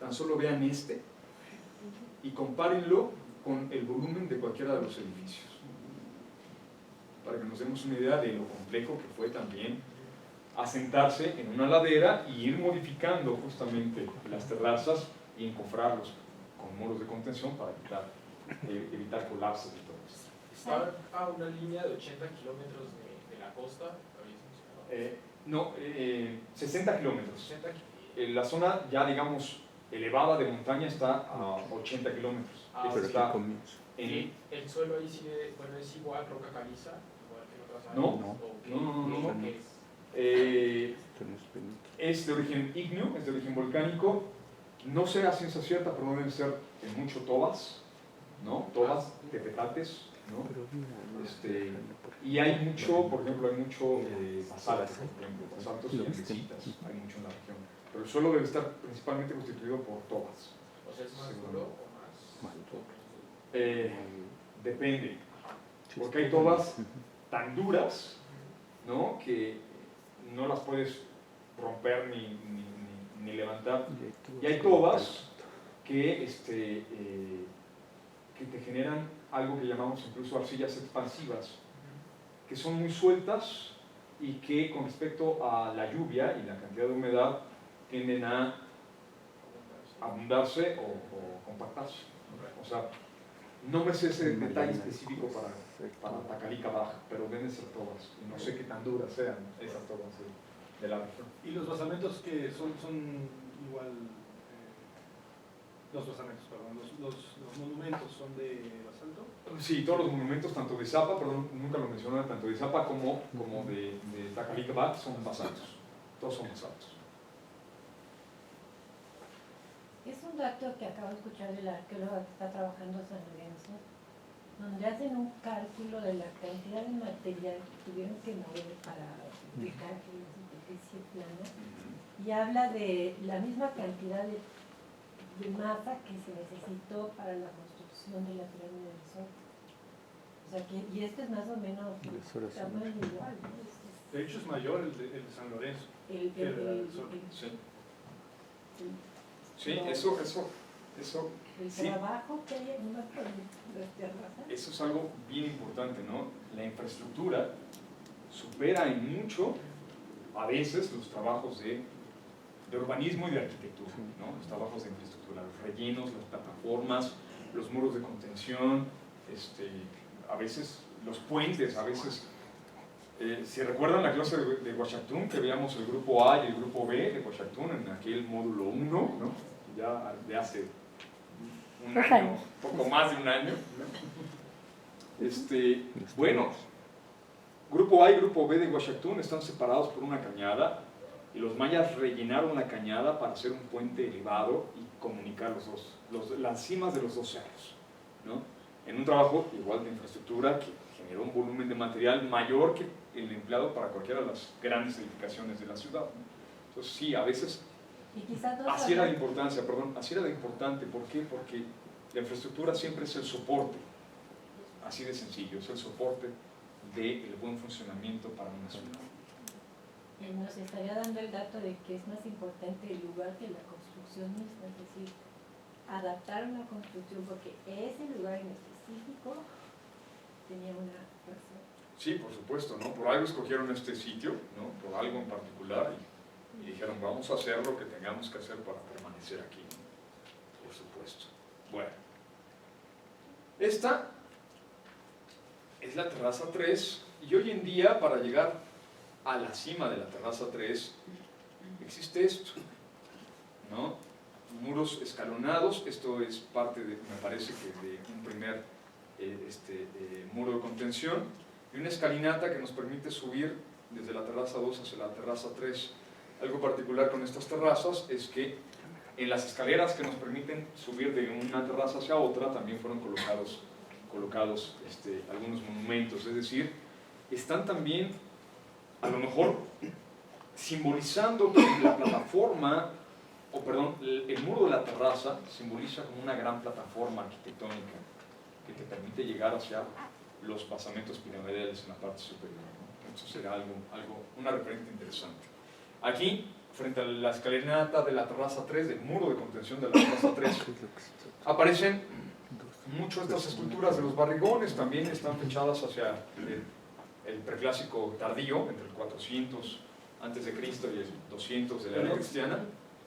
Tan solo vean este y compárenlo con el volumen de cualquiera de los edificios, para que nos demos una idea de lo complejo que fue también asentarse en una ladera y ir modificando justamente las terrazas y encofrarlos con muros de contención para evitar colapsos y todo esto. Está a una línea de 80 kilómetros de la costa, ¿habéis mencionado? 60 kilómetros. 60 La zona ya, digamos, elevada de montaña está a 80 kilómetros. Ah, Esta Pero está aquí comienza. ¿Y el suelo ahí sigue, bueno, es igual, roca caliza, igual que en otras áreas? No, ¿O qué- no. qué es? Esto no es penito. Es de origen ígneo, es de origen volcánico. No sé a ciencia cierta, pero deben ser en mucho tobas, ¿no? Tobas, tepetates, ¿no? Pero mira, Y hay mucho, por ejemplo, hay mucho basalto, por ejemplo, basaltos y andesitas, hay mucho en la región. Pero el suelo debe estar principalmente constituido por tobas. O sea, ¿es más Seguro. duro o más? Depende, porque hay tobas tan duras, ¿no? Que no las puedes romper ni levantar. Y hay tobas que te generan algo que llamamos incluso arcillas expansivas, que son muy sueltas y que con respecto a la lluvia y la cantidad de humedad tienden a abundarse o compactarse. O sea, no me sé ese detalle específico para Tacalica Baja, pero deben ser tobas. Y no sé qué tan duras sean esas tobas de la región. ¿Y los basamentos que son igual? Los basamentos, perdón, los monumentos son de basalto. Sí, todos los monumentos, tanto de Izapa, perdón, nunca lo mencioné, tanto de Izapa como de Tacalica Baja son basaltos. Todos son basaltos. Es un dato que acabo de escuchar de la arqueóloga que está trabajando en San Lorenzo, donde hacen un cálculo de la cantidad de material que tuvieron que mover para ubicar que es superficie plana, y habla de la misma cantidad de masa que se necesitó para la construcción de la pirámide del Sol. O sea que, y esto es más o menos tamaño igual, ¿no? De hecho es mayor el de San Lorenzo. Sí, eso Eso, El sí, trabajo que hay en las terrazas. eso es algo bien importante, ¿no? La infraestructura supera en mucho, a veces, los trabajos de urbanismo y de arquitectura, ¿no? Los trabajos de infraestructura, los rellenos, las plataformas, los muros de contención, a veces los puentes, a veces, si recuerdan la clase de Huachactún, que veíamos el grupo A y el grupo B de Huachactún en aquel módulo 1, ¿no? Ya de hace un año, poco más de un año, ¿no? Bueno, grupo A y grupo B de Huachactún están separados por una cañada y los mayas rellenaron la cañada para hacer un puente elevado y comunicar las cimas de los dos cerros, ¿no? En un trabajo igual de infraestructura que generó un volumen de material mayor que el empleado para cualquiera de las grandes edificaciones de la ciudad, ¿no? Entonces sí, a veces Y quizás así era de importante, ¿por qué? Porque la infraestructura siempre es el soporte, así de sencillo, es el soporte del buen funcionamiento para una ciudad. nos estaría dando el dato de que es más importante el lugar que la construcción misma, es decir, adaptar una construcción porque ese lugar en específico tenía una razón. Sí, por supuesto, ¿no? Por algo escogieron este sitio, ¿no? Por algo en particular y dijeron, vamos a hacer lo que tengamos que hacer para permanecer aquí, ¿no? Por supuesto. Bueno, esta es la terraza 3 y hoy en día para llegar a la cima de la terraza 3 existe esto, ¿no? Muros escalonados, esto es parte de, me parece que de un primer muro de contención y una escalinata que nos permite subir desde la terraza 2 hacia la terraza 3. Algo particular con estas terrazas es que en las escaleras que nos permiten subir de una terraza hacia otra también fueron colocados algunos monumentos, es decir, están también a lo mejor simbolizando que la plataforma, o perdón, el muro de la terraza simboliza como una gran plataforma arquitectónica que te permite llegar hacia los basamentos piramidales en la parte superior, ¿no? Eso será una referente interesante. Aquí, frente a la escalinata de la terraza 3, del muro de contención de la terraza 3, aparecen muchas de estas esculturas de los barrigones, también están fechadas hacia el preclásico tardío, entre el 400 a.C. y el 200 de la era cristiana.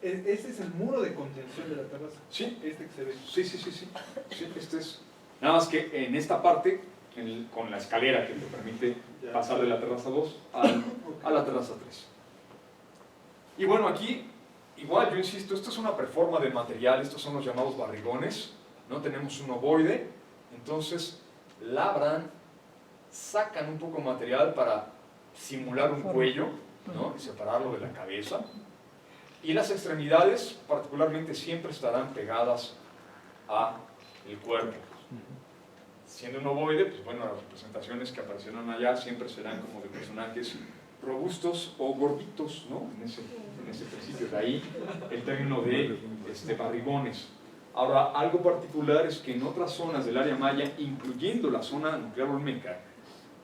Ese es el muro de contención de la terraza. Sí. Este que se ve. Sí, este es. Nada más que en esta parte, con la escalera que te permite pasar de la terraza 2 a la terraza 3. Y bueno, aquí, igual, yo insisto, esto es una preforma de material, estos son los llamados barrigones, ¿no? Tenemos un ovoide, entonces labran, sacan un poco de material para simular un cuello, ¿no? Y separarlo de la cabeza. Y las extremidades, particularmente, siempre estarán pegadas al cuerpo. Siendo un ovoide, pues bueno, las representaciones que aparecerán allá siempre serán como de personajes robustos o gorditos, ¿no? En ese principio, de ahí el término de barrigones. Ahora, algo particular es que en otras zonas del área maya, incluyendo la zona nuclear olmeca,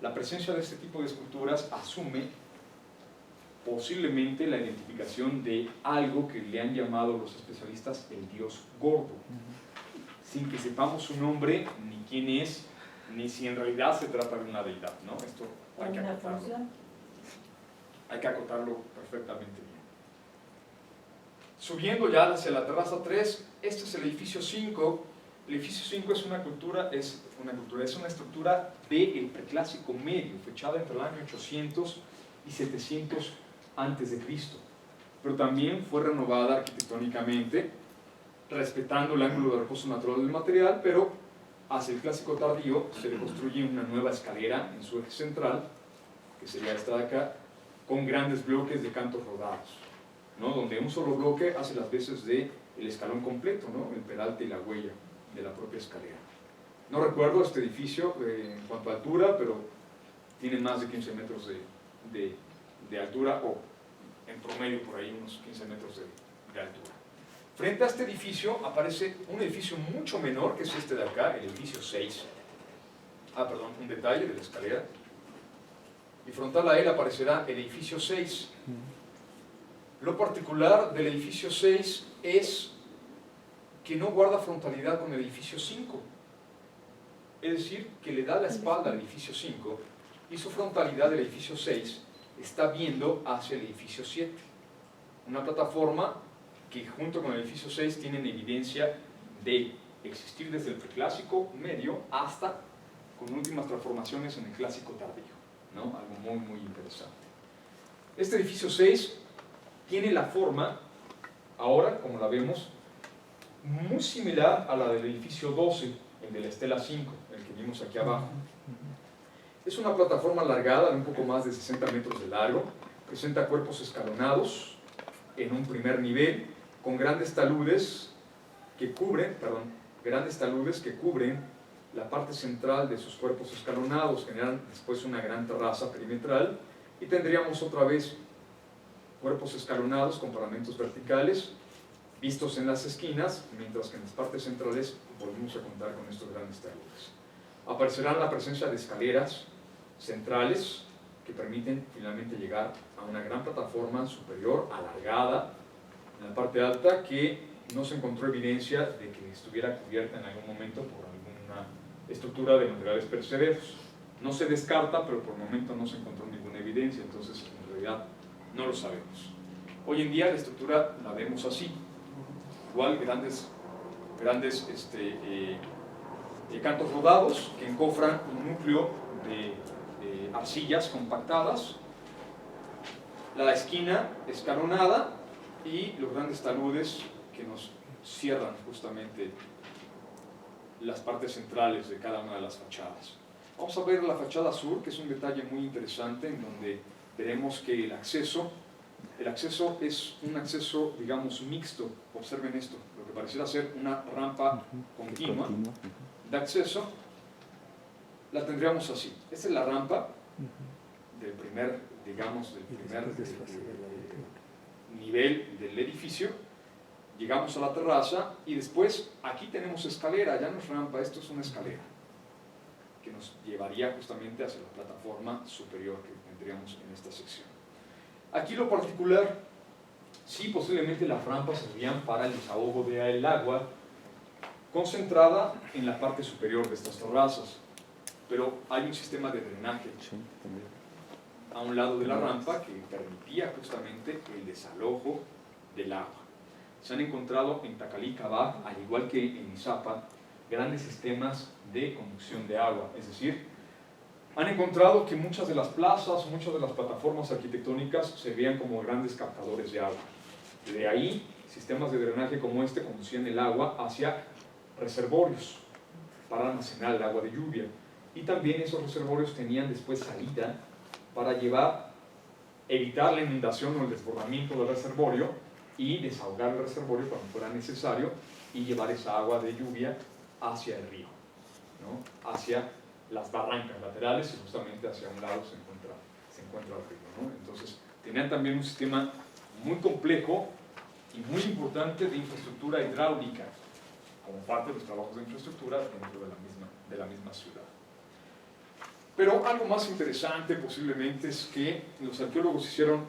la presencia de este tipo de esculturas asume posiblemente la identificación de algo que le han llamado los especialistas el dios gordo, sin que sepamos su nombre, ni quién es, ni si en realidad se trata de una deidad, ¿no? Esto hay que acotarlo. Hay que acotarlo perfectamente bien. Subiendo ya hacia la terraza 3, este es el edificio 5. El edificio 5 es una estructura del preclásico medio, fechada entre el año 800 y 700 a.C., pero también fue renovada arquitectónicamente, respetando el ángulo de reposo natural del material, pero hacia el clásico tardío se le construye una nueva escalera en su eje central, que sería esta de acá, con grandes bloques de cantos rodados, ¿no? Donde un solo bloque hace las veces del escalón completo, ¿no? El peralte y la huella de la propia escalera. No recuerdo este edificio en cuanto a altura, pero tiene más de 15 metros de altura, o en promedio por ahí unos 15 metros de altura. Frente a este edificio aparece un edificio mucho menor, que es este de acá, el edificio 6. Un detalle de la escalera. Y frontal a él aparecerá el edificio 6. Lo particular del edificio 6 es que no guarda frontalidad con el edificio 5. Es decir, que le da la espalda al edificio 5 y su frontalidad del edificio 6 está viendo hacia el edificio 7. Una plataforma que junto con el edificio 6 tienen evidencia de existir desde el preclásico medio hasta con últimas transformaciones en el clásico tardío, ¿no? Algo muy, muy interesante. Este edificio 6 tiene la forma, ahora, como la vemos, muy similar a la del edificio 12, el de la estela 5, el que vimos aquí abajo. Es una plataforma alargada de un poco más de 60 metros de largo, presenta cuerpos escalonados en un primer nivel, con grandes taludes que cubren la parte central de sus cuerpos escalonados, generan después una gran terraza perimetral, y tendríamos otra vez cuerpos escalonados con paramentos verticales vistos en las esquinas, mientras que en las partes centrales volvemos a contar con estos grandes taludes. Aparecerá la presencia de escaleras centrales que permiten finalmente llegar a una gran plataforma superior alargada en la parte alta, que no se encontró evidencia de que estuviera cubierta en algún momento por alguna estructura de materiales perecederos. No se descarta, pero por el momento no se encontró ninguna evidencia, entonces en realidad no lo sabemos. Hoy en día la estructura la vemos así, igual grandes cantos rodados que encofran un núcleo de arcillas compactadas, la esquina escalonada y los grandes taludes que nos cierran justamente las partes centrales de cada una de las fachadas. Vamos a ver la fachada sur, que es un detalle muy interesante, en donde veremos que el acceso es un acceso, digamos, mixto. Observen esto, lo que pareciera ser una rampa continua de acceso, la tendríamos así. Esta es la rampa del primer nivel del edificio. Llegamos a la terraza y después aquí tenemos escalera, ya no es rampa, esto es una escalera que nos llevaría justamente hacia la plataforma superior que tendríamos en esta sección. Aquí lo particular, sí, posiblemente las rampas servían para el desahogo del agua concentrada en la parte superior de estas terrazas, pero hay un sistema de drenaje a un lado de la rampa que permitía justamente el desalojo del agua. Se han encontrado en Tacalí-Cabá, al igual que en Izapa, grandes sistemas de conducción de agua, es decir, han encontrado que muchas de las plazas, muchas de las plataformas arquitectónicas se veían como grandes captadores de agua. De ahí, sistemas de drenaje como este conducían el agua hacia reservorios para almacenar el agua de lluvia. Y también esos reservorios tenían después salida para evitar la inundación o el desbordamiento del reservorio y desahogar el reservorio cuando fuera necesario y llevar esa agua de lluvia hacia el río, ¿no? Hacia las barrancas laterales y justamente hacia un lado se encuentra el río, ¿no? Entonces tenían también un sistema muy complejo y muy importante de infraestructura hidráulica como parte de los trabajos de infraestructura dentro de la misma ciudad. Pero algo más interesante posiblemente es que los arqueólogos hicieron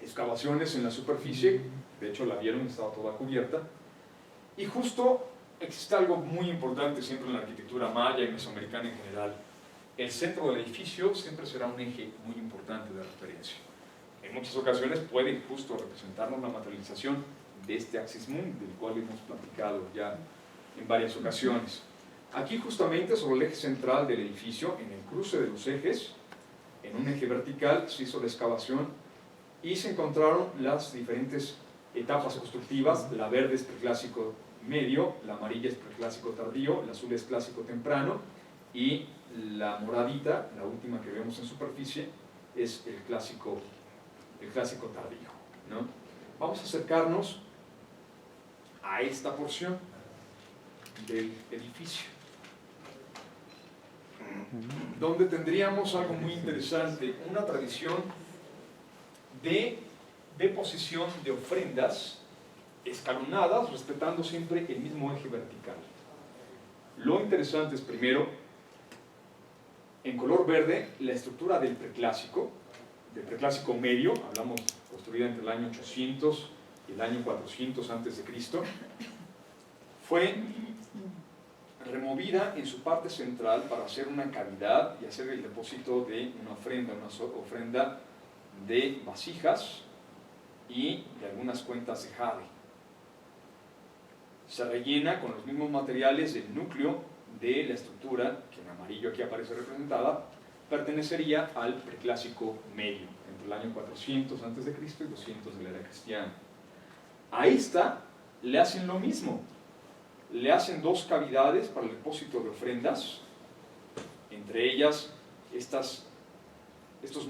excavaciones en la superficie, de hecho la vieron, estaba toda cubierta, y justo existe algo muy importante siempre en la arquitectura maya y mesoamericana en general. El centro del edificio siempre será un eje muy importante de referencia. En muchas ocasiones puede justo representarnos la materialización de este axis mundi, del cual hemos platicado ya en varias ocasiones. Aquí justamente sobre el eje central del edificio, en el cruce de los ejes, en un eje vertical, se hizo la excavación y se encontraron las diferentes etapas constructivas. La verde es preclásico medio, la amarilla es preclásico tardío, el azul es clásico temprano y la moradita, la última que vemos en superficie, es el clásico tardío, ¿no? Vamos a acercarnos a esta porción del edificio, donde tendríamos algo muy interesante, una tradición de deposición de ofrendas escalonadas, respetando siempre el mismo eje vertical. Lo interesante es, primero, en color verde, la estructura del preclásico medio, hablamos construida entre el año 800 y el año 400 a.C., fue removida en su parte central para hacer una cavidad y hacer el depósito de una ofrenda de vasijas y de algunas cuentas de jade. Se rellena con los mismos materiales del núcleo de la estructura, que en amarillo aquí aparece representada, pertenecería al preclásico medio, entre el año 400 a.C. y 200 de la era cristiana. A esta le hacen lo mismo, le hacen dos cavidades para el depósito de ofrendas, entre ellas estos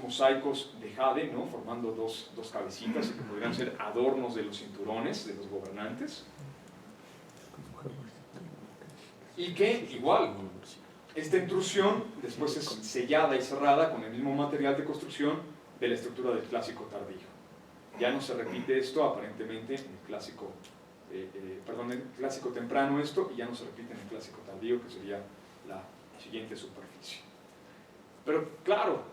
mosaicos de jade, ¿no? Formando dos cabecitas que podrían ser adornos de los cinturones de los gobernantes, y que igual esta intrusión después es sellada y cerrada con el mismo material de construcción de la estructura del clásico tardío. Ya no se repite esto aparentemente en el clásico, el clásico temprano esto, y ya no se repite en el clásico tardío, que sería la siguiente superficie. Pero claro,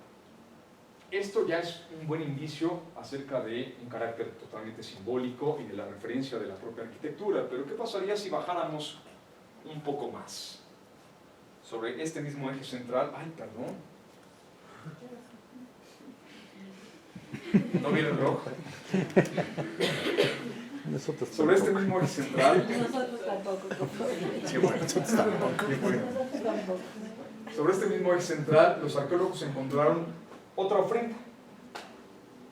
esto ya es un buen indicio acerca de un carácter totalmente simbólico y de la referencia de la propia arquitectura. Pero ¿qué pasaría si bajáramos un poco más sobre este mismo eje central? Ay, perdón. ¿No vi el reloj? Sobre este mismo eje central. Nosotros tampoco. Qué bueno. Qué bueno. Sobre este mismo eje central, los arqueólogos encontraron otra ofrenda,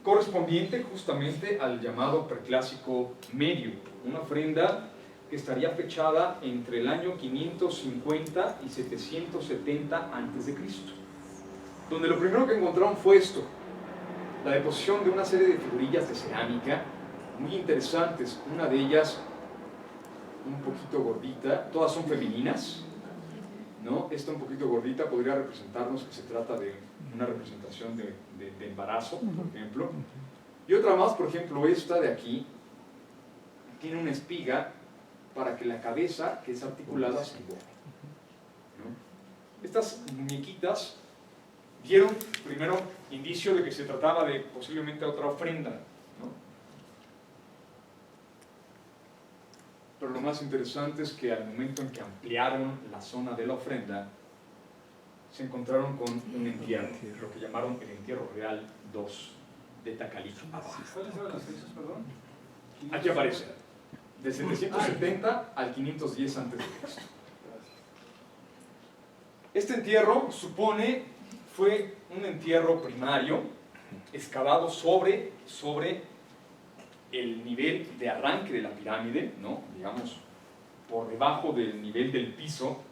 correspondiente justamente al llamado preclásico medio, una ofrenda que estaría fechada entre el año 550 y 770 a.C., donde lo primero que encontraron fue esto, la deposición de una serie de figurillas de cerámica muy interesantes, una de ellas un poquito gordita, todas son femeninas, ¿no? Esta un poquito gordita podría representarnos que se trata de una representación de embarazo, por ejemplo, y otra más, por ejemplo, esta de aquí, tiene una espiga para que la cabeza, que es articulada, se mueva, ¿no? Estas muñequitas dieron primero indicio de que se trataba de posiblemente otra ofrenda, ¿no? Pero lo más interesante es que al momento en que ampliaron la zona de la ofrenda, se encontraron con un entierro, lo que llamaron el entierro real 2 de Takalifu. ¿Cuáles eran las fechas, perdón? Aquí aparece, de 770 al 510 a.C. Este entierro fue un entierro primario, excavado sobre el nivel de arranque de la pirámide, ¿no? Digamos, por debajo del nivel del piso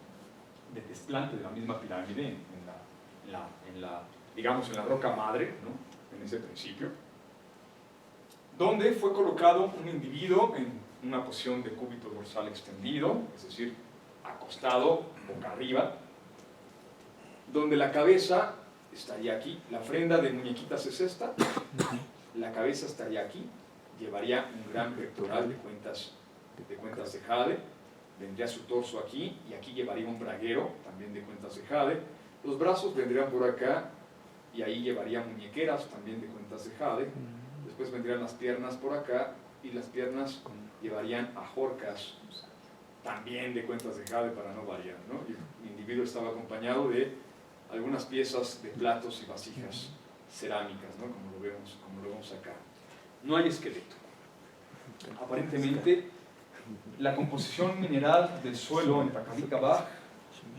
de desplante de la misma pirámide, digamos en la roca madre, ¿no? En ese principio, donde fue colocado un individuo en una posición de cúbito dorsal extendido, es decir, acostado, boca arriba, donde la cabeza estaría aquí, la ofrenda de muñequitas es esta, la cabeza estaría aquí, llevaría un gran pectoral de cuentas de jade, vendría su torso aquí, y aquí llevaría un braguero, también de cuentas de jade, los brazos vendrían por acá, y ahí llevaría muñequeras, también de cuentas de jade, después vendrían las piernas por acá, y las piernas llevarían ajorcas, también de cuentas de jade para no variar, ¿no? Y el individuo estaba acompañado de algunas piezas de platos y vasijas cerámicas, ¿no? Como lo vemos acá. No hay esqueleto. Aparentemente, la composición mineral del suelo en Takabika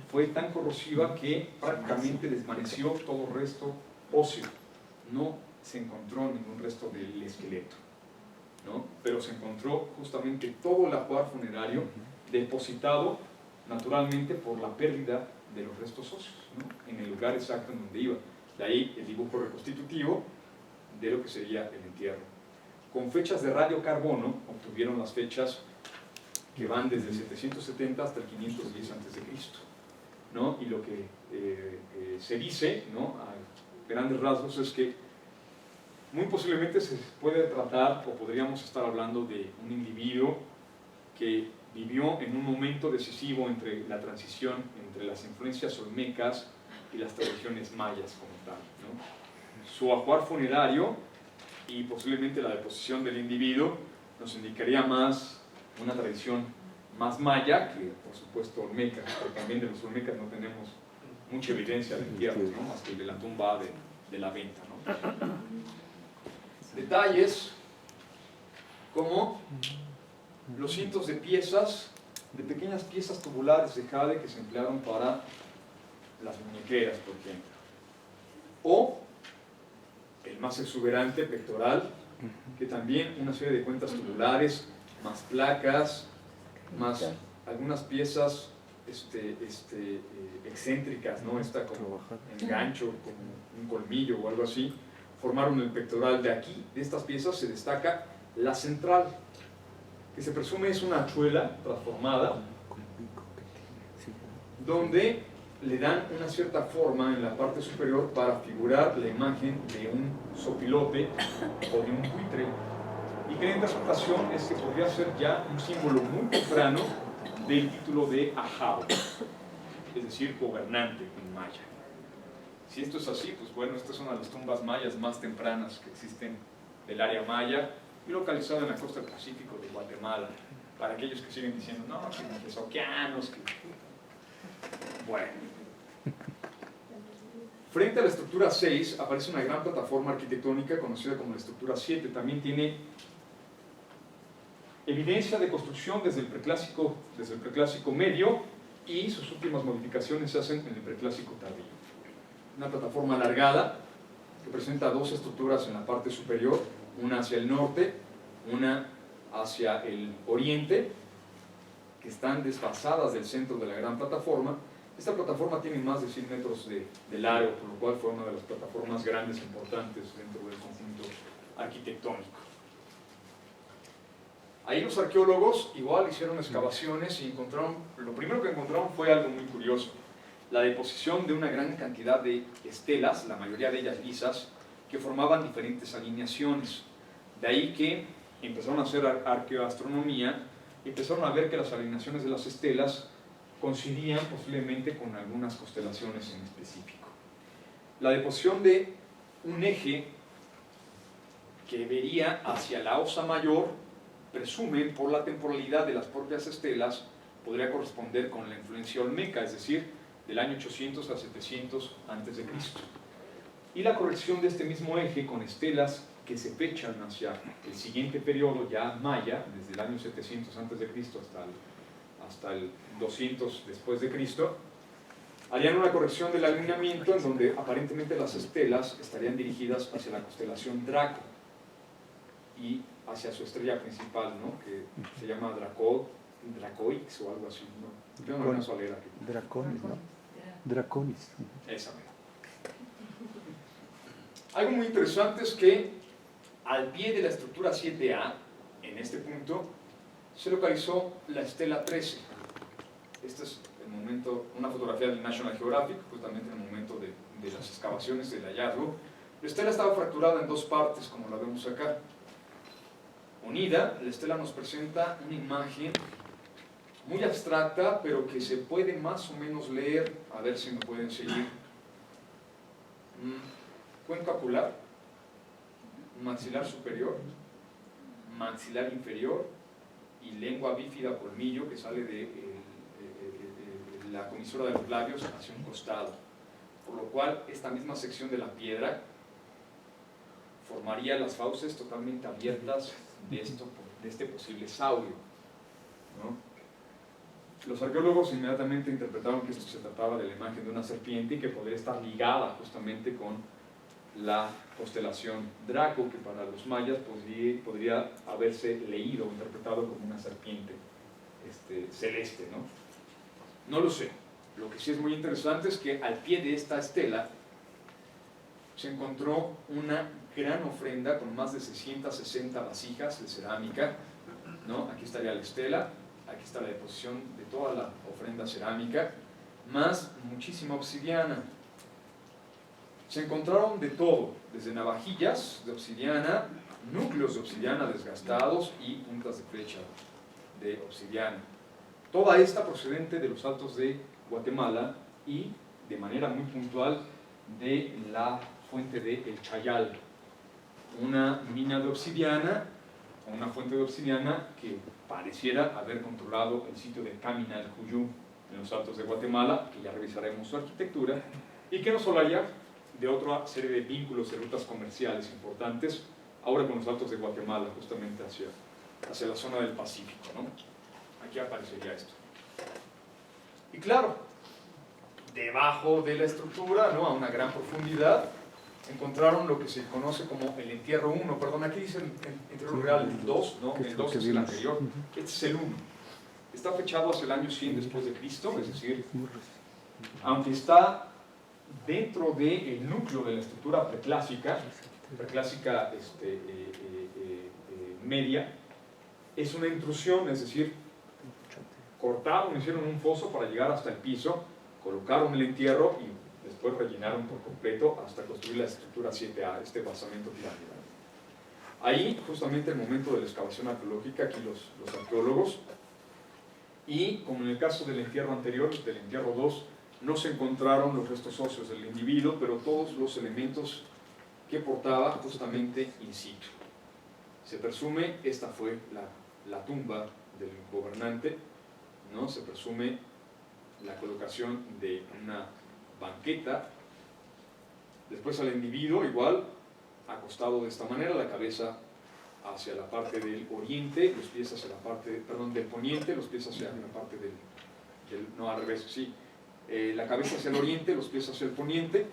fue tan corrosiva que prácticamente desvaneció todo resto óseo. No se encontró ningún resto del esqueleto, ¿no? Pero se encontró justamente todo el ajuar funerario depositado naturalmente por la pérdida de los restos óseos, ¿no? En el lugar exacto en donde iba. De ahí el dibujo reconstitutivo de lo que sería el entierro. Con fechas de radiocarbono obtuvieron las fechas que van desde el 770 hasta el 510 a.C., ¿no? Y lo que se dice, ¿no? A grandes rasgos es que muy posiblemente se puede tratar o podríamos estar hablando de un individuo que vivió en un momento decisivo entre la transición entre las influencias olmecas y las tradiciones mayas como tal, ¿no? Su ajuar funerario y posiblemente la deposición del individuo nos indicaría más una tradición más maya que, por supuesto, olmeca, pero también de los olmecas no tenemos mucha evidencia de entierros, ¿no? Más que el de la tumba de la venta, ¿no? Detalles como los cientos de piezas, de pequeñas piezas tubulares de jade que se emplearon para las muñequeras, por ejemplo. O el más exuberante, pectoral, que también una serie de cuentas tubulares, más placas, más algunas piezas excéntricas, ¿no? Esta como engancho, como un colmillo o algo así, formaron el pectoral. De aquí, de estas piezas, se destaca la central, que se presume es una hachuela transformada, donde le dan una cierta forma en la parte superior para figurar la imagen de un sopilote o de un buitre, y que la interpretación es que podría ser ya un símbolo muy temprano del título de Ahab, es decir, gobernante en maya. Si esto es así, pues bueno, esta es una de las tumbas mayas más tempranas que existen del área maya y localizada en la costa del Pacífico de Guatemala. Para aquellos que siguen diciendo, no, que los tezoquianos, que... Bueno. Frente a la estructura 6 aparece una gran plataforma arquitectónica conocida como la estructura 7. También tiene evidencia de construcción desde el preclásico medio, y sus últimas modificaciones se hacen en el preclásico tardío. Una plataforma alargada que presenta dos estructuras en la parte superior, una hacia el norte, una hacia el oriente, que están desfasadas del centro de la gran plataforma. Esta plataforma tiene más de 100 metros de largo, por lo cual fue una de las plataformas grandes e importantes dentro del conjunto arquitectónico. Ahí los arqueólogos igual hicieron excavaciones y encontraron, lo primero que encontraron fue algo muy curioso: la deposición de una gran cantidad de estelas, la mayoría de ellas lisas, que formaban diferentes alineaciones. De ahí que empezaron a hacer arqueoastronomía y empezaron a ver que las alineaciones de las estelas coincidían posiblemente con algunas constelaciones en específico. La deposición de un eje que vería hacia la Osa Mayor, presumen por la temporalidad de las propias estelas, podría corresponder con la influencia olmeca, es decir, del año 800 a 700 a.C. Y la corrección de este mismo eje con estelas que se fechan hacia el siguiente periodo ya maya, desde el año 700 a.C. hasta el 200 después de Cristo, harían una corrección del alineamiento en donde aparentemente las estelas estarían dirigidas hacia la constelación Draco y hacia su estrella principal, ¿no? Que se llama Dracoix o algo así, ¿no? Tengo una solera aquí. Draconis, ¿no? Draconis. Esa, mira. Algo muy interesante es que al pie de la estructura 7A, en este punto, se localizó la estela 13. Este es el momento, una fotografía del National Geographic, justamente en el momento de las excavaciones del hallazgo. La estela estaba fracturada en dos partes, como la vemos acá. Unida, la estela nos presenta una imagen muy abstracta, pero que se puede más o menos leer, a ver si me pueden seguir. Cuenco acular, maxilar superior, maxilar inferior y lengua bífida colmillo que sale de la comisura de los labios hacia un costado, por lo cual esta misma sección de la piedra formaría las fauces totalmente abiertas de este posible saurio, ¿no? Los arqueólogos inmediatamente interpretaron que esto se trataba de la imagen de una serpiente y que podría estar ligada justamente con la constelación Draco, que para los mayas podría haberse leído o interpretado como una serpiente celeste, ¿no? No lo sé. Lo que sí es muy interesante es que al pie de esta estela se encontró una gran ofrenda con más de 660 vasijas de cerámica, ¿no? Aquí estaría la estela, aquí está la deposición de toda la ofrenda cerámica, más muchísima obsidiana. Se encontraron de todo, desde navajillas de obsidiana, núcleos de obsidiana desgastados y puntas de flecha de obsidiana. Toda esta procedente de los Altos de Guatemala y de manera muy puntual de la fuente de El Chayal, una mina de obsidiana a una fuente de obsidiana que pareciera haber controlado el sitio de Caminal Cuyú en los Altos de Guatemala, que ya revisaremos su arquitectura, y que no solo haya de otra serie de vínculos y rutas comerciales importantes, ahora con los Altos de Guatemala, justamente hacia la zona del Pacífico, ¿no? Aquí aparecería esto. Y claro, debajo de la estructura, ¿no? A una gran profundidad, encontraron lo que se conoce como el entierro 1, perdón, aquí dice el entierro real 2, ¿no? El 2 es el anterior, este es el 1. Está fechado hacia el año 100 después de Cristo, es decir, aunque está dentro del núcleo de la estructura preclásica media, es una intrusión, es decir, cortaron, hicieron un foso para llegar hasta el piso, colocaron el entierro y después rellenaron por completo hasta construir la estructura 7A, este basamento piramidal. Ahí, justamente el momento de la excavación arqueológica, aquí los arqueólogos, y como en el caso del entierro anterior, del entierro 2, no se encontraron los restos óseos del individuo, pero todos los elementos que portaba justamente in situ. Se presume, esta fue la tumba del gobernante, ¿no? Se presume la colocación de una banqueta, después al individuo igual, acostado de esta manera, la cabeza hacia la parte del oriente, los pies hacia la parte, perdón, del poniente, los pies hacia la parte no, al revés, sí, la cabeza hacia el oriente, los pies hacia el poniente,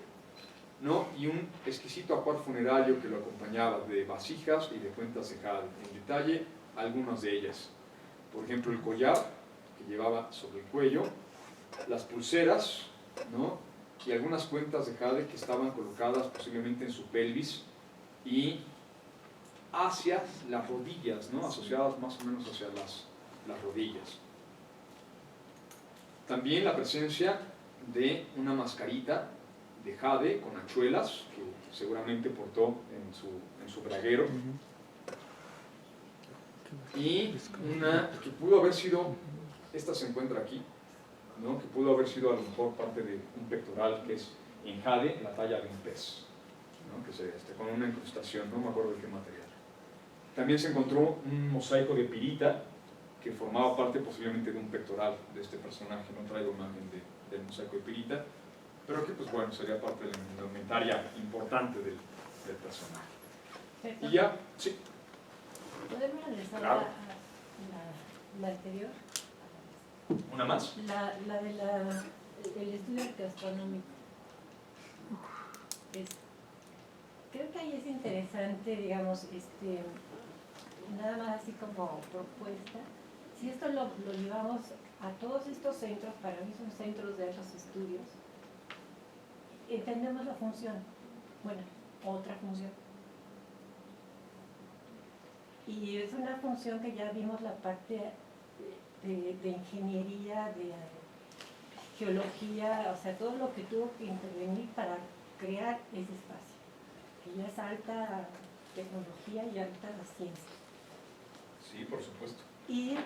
¿no? Y un exquisito ajuar funerario que lo acompañaba de vasijas y de cuentas de jade, en detalle algunas de ellas, por ejemplo el collar que llevaba sobre el cuello, las pulseras, ¿no? Y algunas cuentas de jade que estaban colocadas posiblemente en su pelvis y hacia las rodillas, ¿no? Asociadas más o menos hacia las rodillas. También la presencia de una mascarita de jade con hachuelas que seguramente portó en su braguero, y una que pudo haber sido, esta se encuentra aquí, ¿no? Que pudo haber sido a lo mejor parte de un pectoral que es en jade, en la talla de un pez, ¿no? Que se, con una incrustación, no me acuerdo de qué material. También se encontró un mosaico de pirita que formaba parte posiblemente de un pectoral de este personaje, no traigo imagen del mosaico de pirita, pero que pues bueno, sería parte de la indumentaria importante del personaje. Perfecto. Y ya, sí. ¿Podemos regresar Claro. a la anterior? ¿Una más? La del estudio arqueoastronómico. Creo que ahí es interesante, digamos, nada más así como propuesta. Si esto lo llevamos a todos estos centros, para mí son centros de altos estudios, entendemos la función, bueno, otra función. Y es una función que ya vimos la parte de ingeniería, de geología, o sea, todo lo que tuvo que intervenir para crear ese espacio, que ya es alta tecnología y alta ciencia. Sí, por supuesto. Y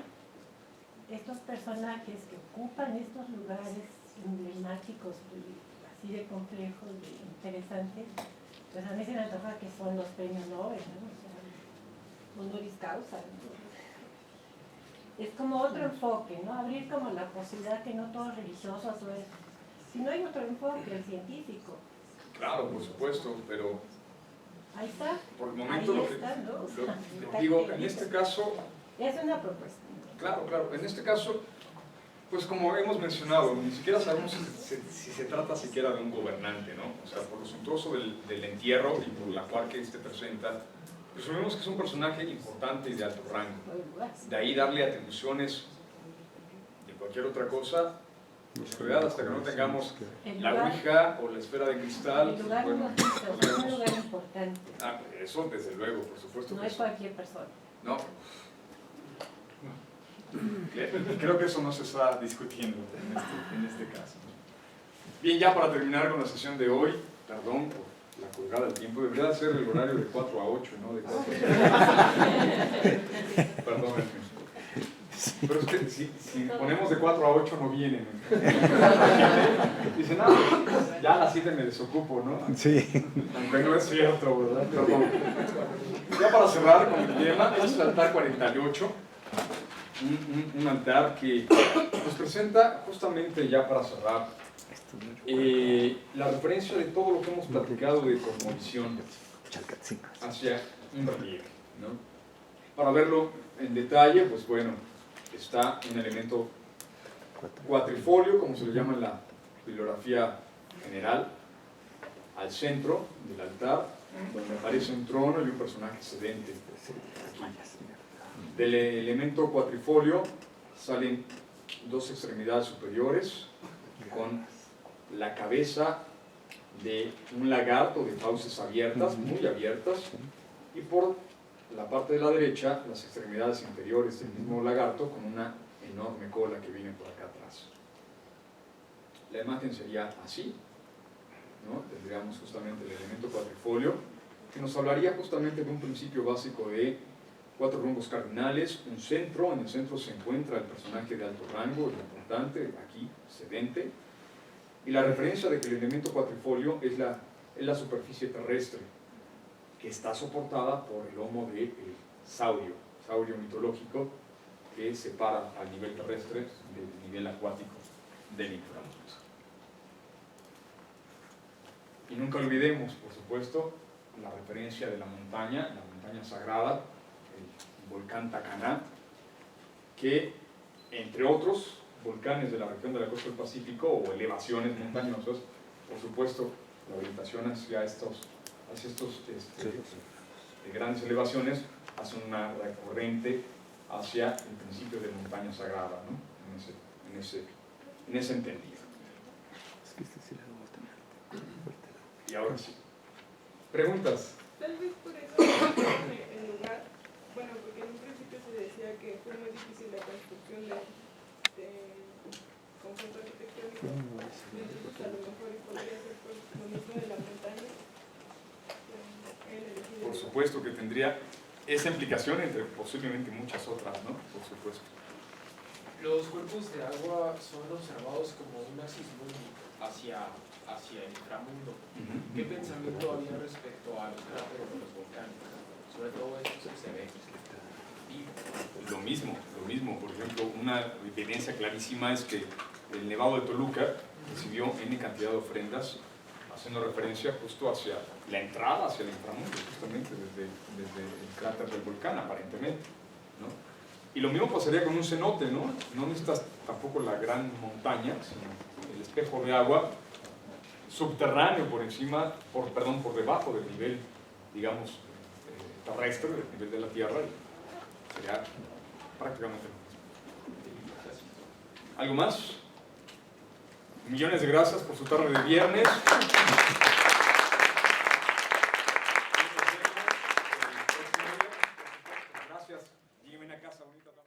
estos personajes que ocupan estos lugares emblemáticos, así de complejos, de interesantes, pues a mí se me antoja que son los premios Nobel, ¿no? O sea, honoris causa, ¿no? Es como otro enfoque, ¿no? Abrir como la posibilidad que no todos religiosos o eso, sino hay otro enfoque, el científico. Claro, por supuesto, pero Ahí está. por el momento Ahí lo que está, ¿no? O sea, digo, en este caso, es una propuesta. claro, en este caso, pues como hemos mencionado, ni siquiera sabemos si se trata siquiera de un gobernante, ¿no? O sea, por lo suntuoso del entierro y por la cual que presenta, presumimos que es un personaje importante y de alto rango. De ahí darle atribuciones de cualquier otra cosa, pues en realidad hasta que no tengamos la ouija o la esfera de cristal, El lugar pues, bueno, es un lugar importante. eso desde luego, por supuesto No que es sí. cualquier persona. No. Creo que eso no se está discutiendo en este caso. Bien, ya para terminar con la sesión de hoy, perdón por la colgada del tiempo, debería ser el horario de 4 a 8, ¿no? De 4 a 8. Perdón. Pero es que si ponemos de 4 a 8 no vienen. Dicen, no, ya a las 7 me desocupo, ¿no? Sí. Aunque no es cierto, ¿verdad? Pero bueno. Ya para cerrar con el tema, este es el altar 48. Un altar que nos presenta justamente, ya para cerrar, la referencia de todo lo que hemos platicado de cosmovisión hacia un relieve, ¿no? Para verlo en detalle, pues bueno, está un elemento cuatrifolio, como se le llama en la bibliografía general, al centro del altar, donde aparece un trono y un personaje sedente. Del elemento cuatrifolio salen dos extremidades superiores con la cabeza de un lagarto de fauces abiertas, muy abiertas, y por la parte de la derecha las extremidades inferiores del mismo lagarto con una enorme cola que viene por acá atrás. La imagen sería así, ¿no? Tendríamos justamente el elemento cuatrifolio, que nos hablaría justamente de un principio básico de 4 rumbos cardinales, un centro. En el centro se encuentra el personaje de alto rango, el importante, aquí, sedente, y la referencia de que el elemento cuatrifolio es la superficie terrestre, que está soportada por el lomo del saurio mitológico, que separa al nivel terrestre del nivel acuático del inframundo. Y nunca olvidemos, por supuesto, la referencia de la montaña sagrada, el volcán Tacaná, que, entre otros volcanes de la región de la costa del Pacífico o elevaciones montañosas, por supuesto, la orientación hacia estos grandes elevaciones hace una recurrente hacia el principio de montaña sagrada, ¿no? en ese entendido. Y ahora sí. ¿Preguntas? Tal vez por eso el lugar, bueno, porque en un principio se decía que fue muy difícil la construcción de conjunto arquitectónico, entonces a lo mejor podría ser por lo mismo de la montaña. Por supuesto que tendría esa implicación entre posiblemente muchas otras, ¿no? Por supuesto. Los cuerpos de agua son observados como un axis mundi hacia el inframundo. ¿Qué pensamiento había respecto a los cráteres de los volcanes? Sobre todo estos que se ven. Lo mismo. Por ejemplo, una evidencia clarísima es que el Nevado de Toluca recibió N cantidad de ofrendas, haciendo referencia justo hacia la entrada hacia el inframundo, justamente desde el cráter del volcán, aparentemente, ¿no? Y lo mismo pasaría con un cenote, ¿no? No necesitas tampoco la gran montaña, sino el espejo de agua subterráneo por debajo del nivel, digamos, terrestre, del nivel de la Tierra, y sería prácticamente lo mismo. ¿Algo más? Millones de gracias por su tarde de viernes. Gracias. Llévenme a casa bonita también.